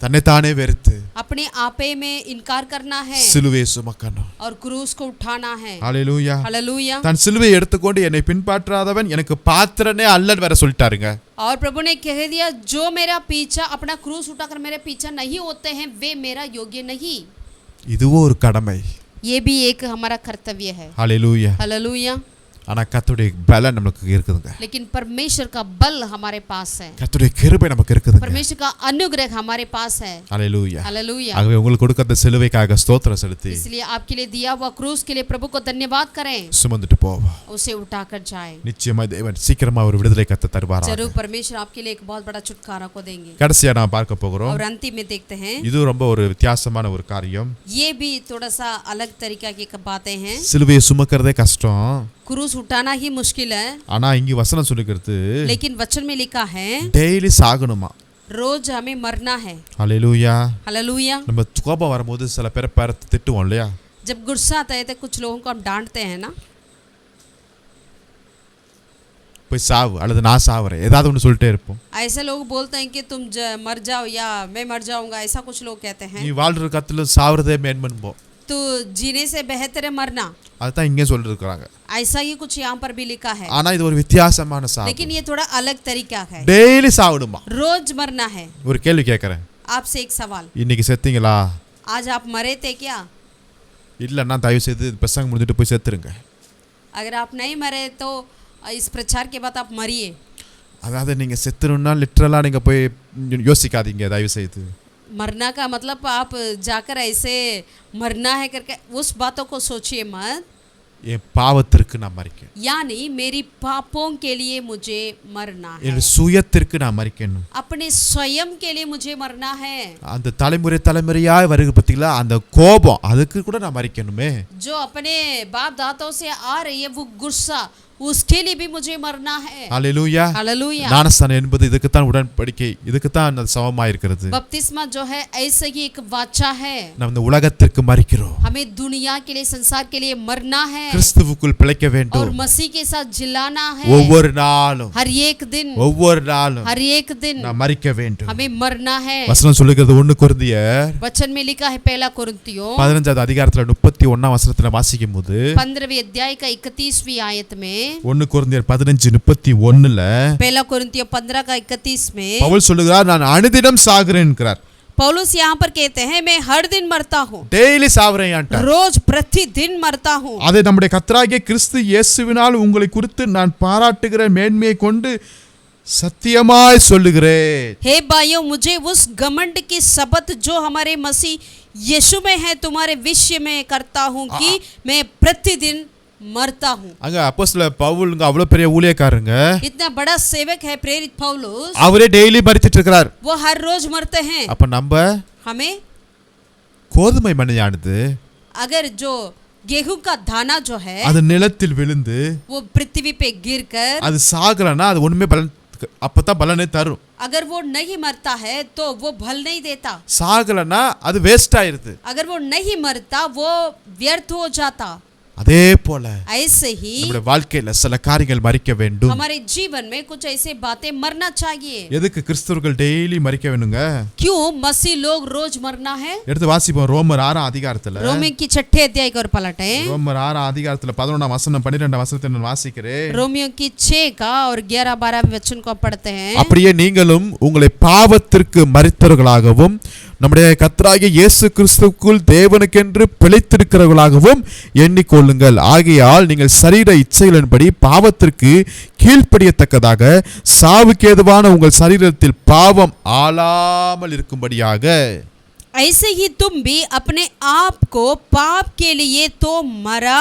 Speaker 4: தன்னைத்தானே வெறுத்து
Speaker 3: अपने आपे में इनकार करना है
Speaker 4: சிலுவையை சுமக்கணும்.
Speaker 3: और क्रूस को उठाना है।
Speaker 4: ஹalleluya.
Speaker 3: हालेलुया।
Speaker 4: தன் சிலுவையை எடுத்துக்கொண்டு என்னை பின்பற்றாதவன் எனக்கு பாத்திரனே அல்லன்னு வேற சொல்லிட்டாருங்க.
Speaker 3: और प्रभु ने कह दिया, जो मेरा पीछा अपना क्रूस उठाकर मेरे पीछा नहीं होते हैं वे मेरा योग्य नहीं।
Speaker 4: இதுவும் ஒரு கடமை.
Speaker 3: ये भी एक हमारा कर्तव्य है।
Speaker 4: ஹalleluya.
Speaker 3: हालेलुया।
Speaker 4: ஆனா கர்த்தருடைய பலன் நமக்கு இருக்குதுங்க.
Speaker 3: लेकिन परमेश्वर का बल हमारे पास है,
Speaker 4: கர்த்தருடைய கிருபை நமக்கு இருக்குதுங்க.
Speaker 3: परमेश्वर का अनुग्रह हमारे पास है।
Speaker 4: ஹalleluya.
Speaker 3: हालेलुया।
Speaker 4: ஆகவே உங்களுக்கு கொடுத்த சிலுவைக்காக ஸ்தோத்திரம் செலுத்தி
Speaker 3: इसलिए आपके लिए दिया हुआ क्रूस के लिए प्रभु को धन्यवाद करें,
Speaker 4: சுமந்துட்டு போவோம்.
Speaker 3: उसे उठाकर जाए।
Speaker 4: நிச்சயமா தேவன் சீக்கிரமா ஒரு விடுதலை கத்த தருவார்.
Speaker 3: जरूर परमेश्वर आपके लिए एक बहुत बड़ा छुटकारा को देंगे।
Speaker 4: கடைசியா நான் பார்க்க போகிறோம்.
Speaker 3: और अंतिम में देखते हैं,
Speaker 4: இது ரொம்ப ஒரு வித்தியாசமான ஒரு காரியம்.
Speaker 3: ये भी थोड़ा सा अलग तरीका की बातें हैं।
Speaker 4: சிலுவையை சுமக்கிறதே கஷ்டம்.
Speaker 3: क्रूस उठाना ही मुश्किल है,
Speaker 4: ஆனா இங்க வசனம் சொல்லுகிறது
Speaker 3: लेकिन वचन में लिखा है
Speaker 4: டெய்லி சாகணுமா.
Speaker 3: रोज हमें मरना है।
Speaker 4: ஹalleluya.
Speaker 3: हालेलुया।
Speaker 4: நம்ம கோபம் வரும்போது சில பேரை பார்த்து திட்டுவோம் இல்லையா?
Speaker 3: जब गुस्सा आता है तो कुछ लोगों को हम डांटते हैं ना,
Speaker 4: போய் சாவு அல்லது நான் சாவுறேன் ஏதாவது ஒன்று சொல்லிட்டே இருப்போம்.
Speaker 3: ऐसे लोग बोलते हैं कि तुम मर जाओ या मैं मर जाऊंगा, ऐसा कुछ लोग कहते हैं।
Speaker 4: நீ வாழ்ற கத்துல சாவுறதே மேன்மன்போம்.
Speaker 3: तो जीने से बेहतर है मरना,
Speaker 4: அதுதான் இங்கே சொல்லிருக்காங்க.
Speaker 3: ऐसा ही कुछ यहाँ पर भी लिखा है,
Speaker 4: ஆனா இது ஒரு வித்தியாசமான சாவு.
Speaker 3: लेकिन ये थोड़ा अलग तरीका है।
Speaker 4: டெய்லி சாவணுமா.
Speaker 3: रोज मरना है।
Speaker 4: ஒரு கேள்வி கேட்கறேன்,
Speaker 3: आपसे एक सवाल,
Speaker 4: இன்னைக்கு செத்தீங்களா?
Speaker 3: आज आप मरे थे क्या?
Speaker 4: இல்லைன்னா தயவு செய்து பிரசங்கம் முடிஞ்சிட்டு போய் செத்துருங்க.
Speaker 3: अगर आप नहीं मरे तो इस प्रचार के बाद आप मरिए।
Speaker 4: அதாவது நீங்க செத்துறோம்னா லிட்டரலா நீங்க போய் யோசிக்காதீங்க தயவு செய்து.
Speaker 3: मरना का मतलब आप जाकर ऐसे मरना है करके उस बातों को सोचिए मत।
Speaker 4: என் பாவத்திற்கு நான் மரிக்கணும்,
Speaker 3: यानी मेरी पापों के लिए मुझे मरना है,
Speaker 4: என் சுயத்திற்கு நான் மரிக்கணும்.
Speaker 3: अपने स्वयं के लिए मुझे मरना है।
Speaker 4: அந்த தலைமுறையாய் வருது பார்த்தீங்களா, அந்த கோபம் அதுக்கு கூட நான் மரிக்கணுமே.
Speaker 3: जो अपने बाप दादाओं से आ रही है वो गुस्सा, उसके लिए भी मुझे मरना है।
Speaker 4: ஹல்லேலூயா.
Speaker 3: हालेलुया।
Speaker 4: ஞானஸ்தானம் என்பது இதுக்கு தான் உடன்படிக்கை, இதுக்கு தான் அது சமமாக இருக்கிறது.
Speaker 3: बपतिस्मा जो है ऐसे ही एक वाचा है।
Speaker 4: நாம் இந்த உலகத்திற்கு மரிக்கிறோம்,
Speaker 3: हमें दुनिया के लिए संसार के लिए मरना है
Speaker 4: கிறிஸ்துவுக்குள் பிழைக்க
Speaker 3: और
Speaker 4: வேண்டும்.
Speaker 3: मसीह के साथ जिलाना है।
Speaker 4: ஒவ்வொரு நாளும்
Speaker 3: हर एक दिन,
Speaker 4: ஒவ்வொரு நாளும்
Speaker 3: हर एक दिन
Speaker 4: நான் மரிக்க வேண்டும்.
Speaker 3: हमें मरना है।
Speaker 4: வசனம் சொல்லுகிறது 1 கொரிந்தியர்
Speaker 3: वचन में लिखा है पहला कुरिन्थियों
Speaker 4: 15வது அதிகாரத்துல 31 வசனத்துல வாசிக்கும் போது
Speaker 3: 15वें अध्याय का 31वीं आयत में,
Speaker 4: 1 கொரிந்தியர் 15:31ல
Speaker 3: पहला कुरिन्थियों 15 का 31 में
Speaker 4: பவுல் சொல்லுகிறார், நான் அனுதினம் சாகிறேன் என்கிறார்.
Speaker 3: पौलुस यहाँ पर कहते हैं मैं हर दिन मरता हूँ,
Speaker 4: டெய்லி சாவறேன்ட்டார்.
Speaker 3: रोज प्रतिदिन मरता हूँ।
Speaker 4: அதை நம்முடைய கர்த்தராகிய கிறிஸ்து இயேசுவினால் உங்களை குறித்து நான் பாராட்டுகிற மேன்மையை கொண்டு சத்தியமாய் சொல்லுகிறேன்.
Speaker 3: हे भाइयों, मुझे उस घमंड की शपथ जो हमारे मसीह यीशु में है तुम्हारे विषय में करता हूँ कि मैं प्रतिदिन मरता हूँ।
Speaker 4: அங்க அப்போஸ்தலர் பவுலுங்க அவ்வளவு பெரிய ஊழியக்காரங்க,
Speaker 3: इतना बड़ा सेवक है प्रेरित पौलुस,
Speaker 4: அவரே டெய்லி மரிச்சிட்டு இருக்கிறார்.
Speaker 3: वो हर रोज मरते हैं।
Speaker 4: அப்ப நம்ம
Speaker 3: हमें
Speaker 4: கோதுமை மணியானது
Speaker 3: अगर जो गेहूं का दाना जो है
Speaker 4: அது நிலத்தில் விழுந்து
Speaker 3: वो पृथ्वी पे गिरकर
Speaker 4: அது சாகலன்னா அது ஒண்ணுமே பலன், அப்பதான் பலனே தரும்.
Speaker 3: अगर वो नहीं मरता है तो वो फल नहीं देता।
Speaker 4: சாகலன்னா அது வேஸ்ட் ஆயிருது.
Speaker 3: अगर वो नहीं मरता वो व्यर्थ हो जाता।
Speaker 4: அதே போல
Speaker 3: ऐसे ही
Speaker 4: நம்முடைய வாழ்க்கையில சில காரியங்கள் மரிக்க வேண்டும்.
Speaker 3: हमारे जीवन में कुछ ऐसे बातें मरना चाहिए।
Speaker 4: எதுக்கு கிறிஸ்தவர்கள் டெய்லி மரிக்க வேணுங்க?
Speaker 3: क्यों मसीह लोग रोज मरना है?
Speaker 4: எடுத்து வாசிப்போம் ரோமர் 6 அதிகாரத்துல.
Speaker 3: रोमियो की 6 अध्याय को पलटे।
Speaker 4: ரோமர் 6 அதிகாரத்துல 11 வசனம் 12 வசனத்தை நான் வாசிக்கிறேன்.
Speaker 3: रोमियो की 6 का और 11-12 वचन को पढ़ते हैं।
Speaker 4: அப்படியே நீங்களும் உங்களை பாவத்திற்கு மரித்தவர்களாகவும் நம்முடைய கர்த்தராகிய இயேசு கிறிஸ்துவுக்குள் தேவனுக்கென்று பிழைத்திருக்கிறவர்களாகவும் எண்ணிக்கொள்ளுங்கள். ஆகையால் நீங்கள் சரீர இச்சைகளின்படி பாவத்திற்கு கீழ்ப்படியத்தக்கதாக சாவுக்கேதுவான உங்கள் சரீரத்தில் பாவம் ஆளாமல் இருக்கும்படியாக
Speaker 3: ऐसे ही तुम भी अपने आप को पाप के लिए तो मरा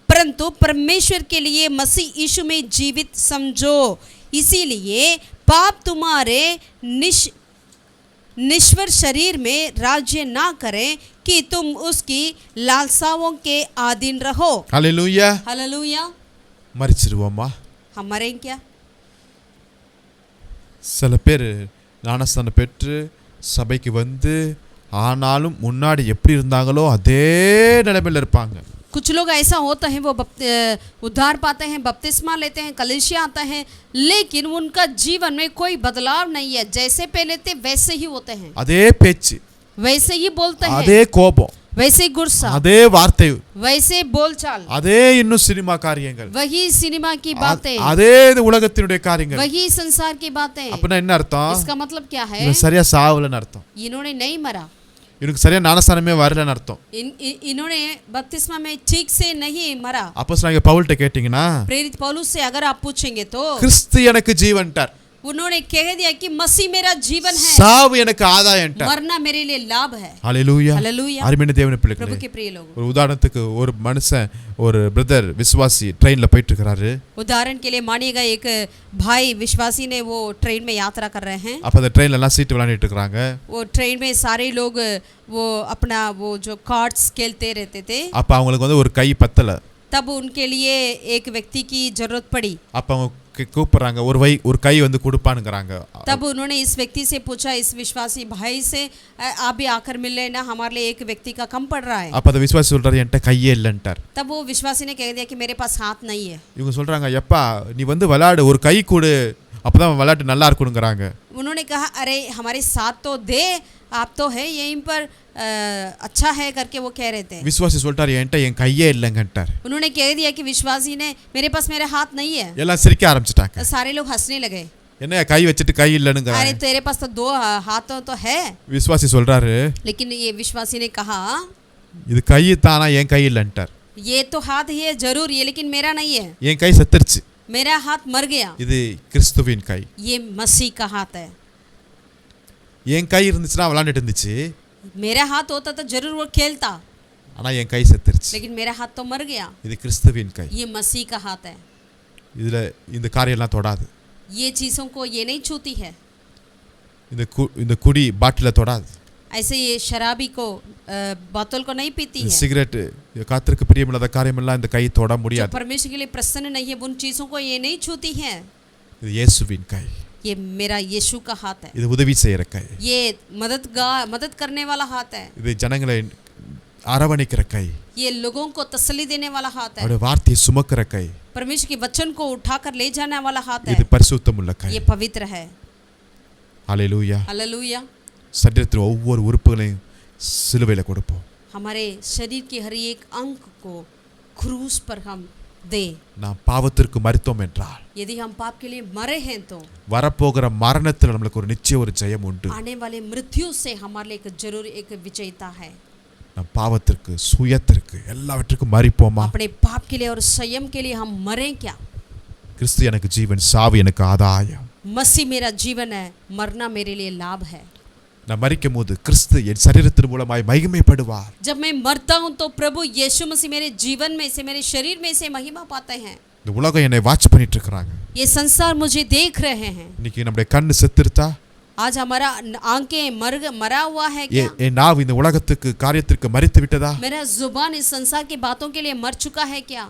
Speaker 3: परंतु परमेश्वर के लिए मसीह यीशु में जीवित समझो। इसीलिए पाप तुम्हारे निश्वर शरीर में राज्य ना करें कि तुम उसकी लालसाओं के अधीन रहो।
Speaker 4: ஹல்லேலூயா.
Speaker 3: हालेलुया।
Speaker 4: மரிச்சிருவோமா?
Speaker 3: हम मरें क्या?
Speaker 4: சில பேர் ஞானஸ்தானம் பெற்று சபைக்கு வந்து ஆனாலும் முன்னாடி எப்படி இருந்தாங்களோ அதே நிலைமையில் இருப்பாங்க.
Speaker 3: कुछ लोग ऐसा होता है वो उद्धार पाते हैं, बपतिस्मा लेते हैं, कलीसिया आता है, लेकिन उनका जीवन में कोई बदलाव नहीं है। जैसे पहले थे वैसे ही होते हैं,
Speaker 4: அதே பேச்சு,
Speaker 3: वैसे ही बोलते हैं,
Speaker 4: அதே கோபம்,
Speaker 3: वैसे ही गुस्सा,
Speaker 4: அதே வார்த்தை,
Speaker 3: वैसे बोलचाल,
Speaker 4: அதே இன்னும் சினிமா காரியங்கள்,
Speaker 3: वही सिनेमा की बातें,
Speaker 4: அதே உலகத்தினுடைய காரியங்கள்.
Speaker 3: वही संसार की बातें।
Speaker 4: அப்படின்னா என்ன அர்த்தம்?
Speaker 3: इसका मतलब क्या है?
Speaker 4: இவன் சரியா சாவலன்னு அர்த்தம்.
Speaker 3: इन्होंने नहीं मरा,
Speaker 4: இவனுக்கு சரியா ஞானஸ்தானமே வரலன்னு அர்த்தம்.
Speaker 3: इन्होंने बपतिस्मा में ठीक से नहीं मरा।
Speaker 4: அப்போஸ்தலனாகிய பவுல்கிட்ட கேட்டீங்கன்னா
Speaker 3: प्रेरित पौलुस से अगर आप पूछेंगे तो
Speaker 4: கிறிஸ்து எனக்கு ஜீவன்ட்டார்,
Speaker 3: उन्होंने कह दिया कि मसीह मेरा जीवन है,
Speaker 4: சாவு எனக்கு ஆதாயம்ட்டார்.
Speaker 3: मरना मेरे लिए लाभ है।
Speaker 4: ஹல்லேலூயா.
Speaker 3: हालेलुया।
Speaker 4: அருமையான தேவனுடைய
Speaker 3: प्रभु
Speaker 4: பிள்ளைகளே,
Speaker 3: के प्रिय लोग,
Speaker 4: ஒரு உதாரணத்துக்கு ஒரு மனுஷன், ஒரு பிரதர் விசுவாசி ட்ரெயின்ல போயிட்டு இருக்கிறாரு.
Speaker 3: उदाहरण के लिए मानिएगा एक भाई विश्वासी ने वो ट्रेन में यात्रा कर रहे हैं।
Speaker 4: அப்ப அந்த ட்ரெயின்ல எல்லாம் சீட்டு விளையாடிட்டு இருக்காங்க.
Speaker 3: वो ट्रेन में सारे लोग वो अपना वो जो कार्ड्स खेलते रहते थे।
Speaker 4: அப்ப அவங்களுக்கு வந்து ஒரு கை பத்தல.
Speaker 3: तब उनके लिए एक व्यक्ति की जरूरत पड़ी।
Speaker 4: அப்ப அவங்க கூப்பிடுறாங்க, ஒரு கை வந்து கொடுப்பானுங்கறாங்க.
Speaker 3: तब उन्होंने इस व्यक्ति से पूछा, इस विश्वासी भाई से, आप भी आकर मिल लेना, हमारे लिए एक व्यक्ति का कम पड़ रहा है।
Speaker 4: அப்ப அந்த விசுவாசி சொல்றாரு, என்கிட்ட கையே இல்லன்ட்டார்.
Speaker 3: तब वो विश्वासी ने कह दिया कि मेरे पास हाथ नहीं है।
Speaker 4: இவங்க சொல்றாங்க, எப்பா நீ வந்து விளையாடு, ஒரு கை கொடு, அப்பதான் விளையாட்டு நல்லா இருக்கும்ங்கறாங்க.
Speaker 3: उन्होंने कहा, अरे हमारे साथ तो दे, आप तो है यहीं पर, अच्छा है करके वो कह रहे थे।
Speaker 4: விசுவாசி சொல்றாரு, என்கிட்ட என் கையே இல்லங்கன்ட்டார்.
Speaker 3: उन्होंने कह दिया कि विश्वासी ने, मेरे पास मेरा हाथ नहीं है।
Speaker 4: எல்லாம் சிரிக்க ஆரம்பிச்சிட்டாங்க.
Speaker 3: सारे लोग हंसने लगे।
Speaker 4: என்ன கை வச்சிட்டு கை இல்லன்னுங்கறாங்க.
Speaker 3: अरे तेरे पास तो 2 हाथों तो है।
Speaker 4: விசுவாசி சொல்றாரு,
Speaker 3: लेकिन ये विश्वासी ने कहा,
Speaker 4: இது கை தானா, என் கை இல்லன்ட்டார்.
Speaker 3: ये तो हाथ ही है जरूर, ये लेकिन मेरा नहीं है,
Speaker 4: என் கை செத்துருச்சு,
Speaker 3: मेरा हाथ मर गया।
Speaker 4: இது கிறிஸ்துவின் கை.
Speaker 3: ये मसीह का हाथ है।
Speaker 4: என் கை இருந்துச்சுன்னா விளையாண்டுட்டு இருந்துச்சு,
Speaker 3: मेरा हाथ होता तो जरूर वो खेलता,
Speaker 4: ஆனா என் கை செத்துருச்சு.
Speaker 3: लेकिन मेरा हाथ तो मर गया।
Speaker 4: இது கிறிஸ்துவின் கை.
Speaker 3: ये मसीह का हाथ है।
Speaker 4: இதுல இந்த காரியெல்லாம் தொடாது.
Speaker 3: ये चीज़ों को ये नहीं छूती है।
Speaker 4: இந்த குடி பாட்டில தொடாது.
Speaker 3: ऐसे ये शराबी को बोतल को नहीं पीती है।
Speaker 4: சிகரெட் கர்த்தருக்கு பிரியமில்லாத காரியமெல்லாம் இந்த கை தொட
Speaker 3: जो
Speaker 4: முடியாது.
Speaker 3: परमेश्वर के लिए प्रसन्न नहीं है, उन चीज़ों को ये नहीं छूती है।
Speaker 4: இது இயேசுவின் கை.
Speaker 3: ये मेरा यीशु का हाथ है।
Speaker 4: இது உதவி செய்யற கை.
Speaker 3: ये मदद करने वाला हाथ है।
Speaker 4: இது ஜனங்களை அரவணைக்கிற கை.
Speaker 3: ये लोगों को तसल्ली देने वाला हाथ है।
Speaker 4: அவருடைய வார்த்தையை சுமக்கிற கை.
Speaker 3: परमेश्वर के वचन को उठाकर ले जाने वाला हाथ है।
Speaker 4: இது பரிசுத்தமுள்ள கை.
Speaker 3: ये पवित्र है।
Speaker 4: ஹalleluya.
Speaker 3: हालेलुया।
Speaker 4: சரீரத்தில் ஒவ்வொரு உறுப்புகளையும் சிலுவையில் கொடுப்போம்.
Speaker 3: हमारे शरीर के हर एक अंग को क्रूस पर हम दे।
Speaker 4: நாம் பாவத்திற்கு மரித்தோம் என்றால்,
Speaker 3: यदि हम पाप के लिए मरे हैं तो
Speaker 4: வரப்போகிற மரணத்தில் நமக்கு ஒரு நிச்சய ஒரு ஜெயம் உண்டு.
Speaker 3: आने वाले मृत्यु से हमारे लिए एक जरूर एक विजयता है।
Speaker 4: நாம் பாவத்திற்கு சுயத்திற்கு எல்லாவற்றுக்கும் மரிப்போமா?
Speaker 3: अपने पाप के लिए और संयम के लिए हम मरें क्या?
Speaker 4: கிறிஸ்து எனக்கு ஜீவன், சாவு எனக்கு ஆதாயம்.
Speaker 3: मसीह मेरा जीवन है, मरना मेरे लिए लाभ है।
Speaker 4: நான் மரிக்கும் போது கிறிஸ்து என் சரீரத்தின் மூலமாய் மகிமைப்படுவார்.
Speaker 3: जब मैं मरता हूँ तो प्रभु यीशु मसीह मेरे जीवन में से, मेरे शरीर में से महिमा पाते हैं।
Speaker 4: இந்த உலகம் என்னை வாட்ச் பண்ணிட்டு இருக்காங்க.
Speaker 3: ये संसार मुझे देख रहे हैं।
Speaker 4: இன்னைக்கு நம்முடைய கண்ணு செத்துருச்சா?
Speaker 3: आज हमारा आंखें मरा हुआ है क्या?
Speaker 4: என் நாவு இந்த உலகத்துக்கு காரியத்திற்கு மரித்து விட்டதா?
Speaker 3: मेरा जुबान इस संसार की बातों के लिए मर चुका है क्या?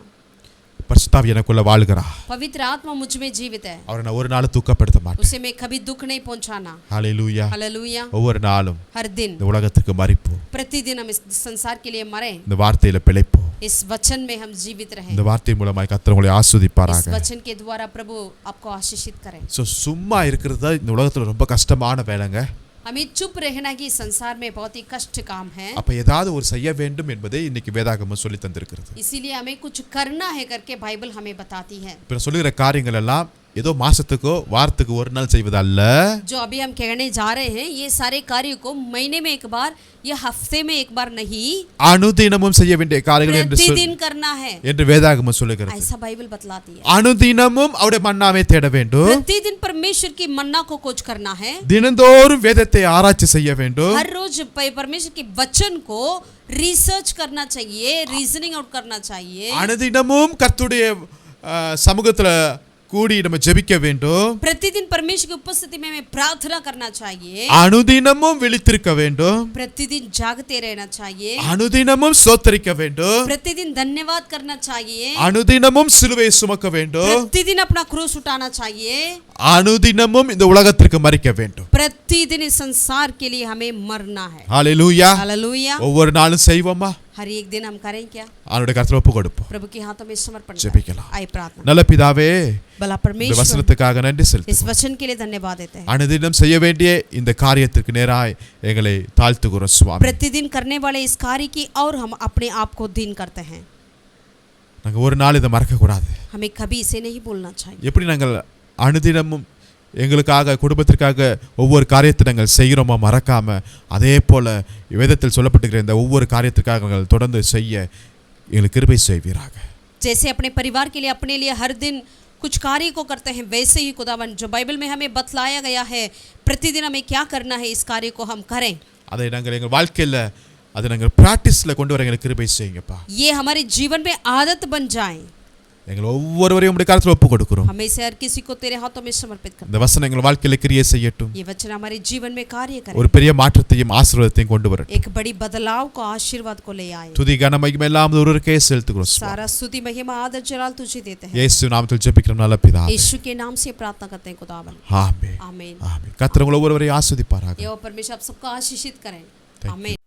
Speaker 4: பரிசுத்தாவி எனக்குள்ள வாழ்கிறார்.
Speaker 3: पवित्र आत्मा मुझ में जीवित है।
Speaker 4: அவரை நான் ஒரு நாள் துக்கப்படுத்த மாட்டேன்.
Speaker 3: उसे मैं कभी दुख नहीं पहुंचाना।
Speaker 4: ஹalleluya.
Speaker 3: हालेलुया।
Speaker 4: ஒவ்வொரு நாளும்
Speaker 3: हर दिन
Speaker 4: இந்த உலகத்துக்கு மரிப்போம்.
Speaker 3: प्रतिदिन हम इस संसार के लिए मरें।
Speaker 4: இந்த வார்த்தையில பிழைப்போம்.
Speaker 3: इस वचन में हम जीवित रहें।
Speaker 4: இந்த வார்த்தை மூலமாய் கர்த்தர் உங்களை
Speaker 3: इस
Speaker 4: ஆசீர்வதிப்பாராக.
Speaker 3: वचन के द्वारा प्रभु आपको आशीषित करें।
Speaker 4: சும்மா இருக்கிறது இந்த உலகத்துல ரொம்ப கஷ்டமான வேலைங்க.
Speaker 3: हमें चुप रहना कि संसार में बहुत ही कष्ट काम है।
Speaker 4: அப்ப ஏதாவது ஒரு செய்ய வேண்டும் என்பதை இன்னைக்கு வேதாகமம் சொல்லி தந்திருக்கிறது.
Speaker 3: इसीलिए हमें कुछ करना है करके बाइबल हमें बताती है।
Speaker 4: இப்ப சொல்லுகிற காரியங்கள் எல்லாம் ஏதோ மாசத்துக்கோ வாரத்துக்கு ஒரு நாள் செய்வதல்ல.
Speaker 3: जो अभी हम कहने जा रहे हैं, ये सारे कार्यों को महीने में एक बार या हफ्ते में एक बार नहीं,
Speaker 4: அனுதினமும் செய்ய வேண்டிய காரியங்கள்
Speaker 3: प्रतिदिन करना है
Speaker 4: என்று வேதாகமம் சொல்லுகிறது.
Speaker 3: ऐसा बाइबल बतलाती है।
Speaker 4: அனுதினமும் அவருடைய மன்னாவை தேட வேண்டும்.
Speaker 3: प्रतिदिन परमेश्वर की मन्ना को खोज करना है।
Speaker 4: தினந்தோறும் வேதத்தை ஆராய்ச்சி செய்ய வேண்டும்.
Speaker 3: हर रोज परमेश्वर के वचन को रिसर्च करना चाहिए, रीजनिंग आउट करना चाहिए।
Speaker 4: அனுதினமும் கர்த்தருடைய சமூகத்துல கூடி நம்ம ஜெபிக்க வேண்டும்.
Speaker 3: प्रतिदिन परमेश्वर की उपस्थिति में हमें प्रार्थना करना चाहिए।
Speaker 4: அனுதினமும் விழித்திருக்க வேண்டும்.
Speaker 3: प्रतिदिन जागते रहना चाहिए।
Speaker 4: அனுதினமும் ஸ்தோத்திரிக்க வேண்டும்.
Speaker 3: प्रतिदिन धन्यवाद करना चाहिए।
Speaker 4: அனுதினமும் சிலுவையை சுமக்க வேண்டும்.
Speaker 3: प्रतिदिन अपना क्रूस उठाना चाहिए।
Speaker 4: அனுதினமும் இந்த உலகத்திற்கு மரிக்க வேண்டும்.
Speaker 3: प्रतिदिन इस संसार के लिए हमें मरना है।
Speaker 4: ஹalleluya.
Speaker 3: हालेलुया।
Speaker 4: ஒவ்வொரு நாளும் செய்வோமா?
Speaker 3: हर एक दिन हम करें क्या?
Speaker 4: அவருடைய கரத்துல ஒப்பு கொடுப்போம்.
Speaker 3: प्रभु के हाथों में समर्पण
Speaker 4: ஜெபிக்கலாம்.
Speaker 3: आए प्रार्थना।
Speaker 4: நல்ல பிதாவே,
Speaker 3: भला
Speaker 4: இந்த
Speaker 3: परमेश्वर
Speaker 4: வசனத்துக்காக நன்றி
Speaker 3: इस
Speaker 4: செலுத்துகிறோம்.
Speaker 3: वचन के लिए धन्यवाद देते हैं।
Speaker 4: அனுதினம் செய்ய வேண்டிய இந்த காரியத்திற்கு நேராய் எங்களை தாழ்த்துகிறோம் சுவாமி.
Speaker 3: प्रतिदिन करने वाले इस कार्य की और हम अपने आप को दिन करते हैं।
Speaker 4: நாங்க ஒரு நாள் இதை மறக்க கூடாது.
Speaker 3: हमें कभी इसे नहीं भूलना चाहिए।
Speaker 4: எப்படி நாங்கள் அனுதினமும் எங்களுக்காக குடும்பத்திற்காக ஒவ்வொரு காரியத்தை நாங்கள் செய்கிறோமோ மறக்காம, அதே போல வேதத்தில் சொல்லப்பட்டிருக்கிற இந்த ஒவ்வொரு காரியத்திற்காக நாங்கள் தொடர்ந்து செய்ய எங்களுக்கு கிருபை செய்வீராக.
Speaker 3: जैसे अपने परिवार के लिए अपने लिए हर दिन कुछ कार्य को करते हैं, वैसे ही खुदावन जो बाइबल में हमें बतलाया गया है, प्रतिदिन हमें क्या करना है, इस कार्य को हम करें।
Speaker 4: அதை நாங்கள் எங்கள் வாழ்க்கையில் அதை நாங்கள் பிராக்டிஸில் கொண்டு வர எங்களுக்கு கிருபை செய்யுங்கப்பா.
Speaker 3: ये हमारे जीवन में आदत बन जाए।
Speaker 4: எங்கள் ஒவ்வொருவரையும் உம்முடைய கரத்தில் ஒப்பு கொடுக்கிறோம்.
Speaker 3: हमें से हर किसी को तेरे हाथों में समर्पित कर।
Speaker 4: இந்த வசனம் எங்கள் வாழ்க்கையில் கிரியை செய்யட்டும்.
Speaker 3: ये वचन हमारे जीवन में कार्य करे,
Speaker 4: ஒரு பெரிய மாற்றத்தையும் ஆசீர்வாதத்தையும் கொண்டு வரட்டும்.
Speaker 3: एक बड़ी बदलाव को आशीर्वाद को ले आए।
Speaker 4: துதி கன மகிமை எல்லாம் ஒருவருக்கே செலுத்துகிறோம்.
Speaker 3: सारा स्तुति महिमा आदर जलाल तुझे देते हैं।
Speaker 4: இயேசு நாமத்தில் ஜெபிக்கிறோம் நல்ல பிதாவே.
Speaker 3: यीशु के नाम से प्रार्थना करते हैं खुदावन।
Speaker 4: ஆமென்.
Speaker 3: आमीन।
Speaker 4: ஆமென். கர்த்தர் உங்களை ஒவ்வொருவரையும் ஆசீர்வதிப்பாராக.
Speaker 3: ये परमेश्वर आप सबको आशीषित करें। आमीन।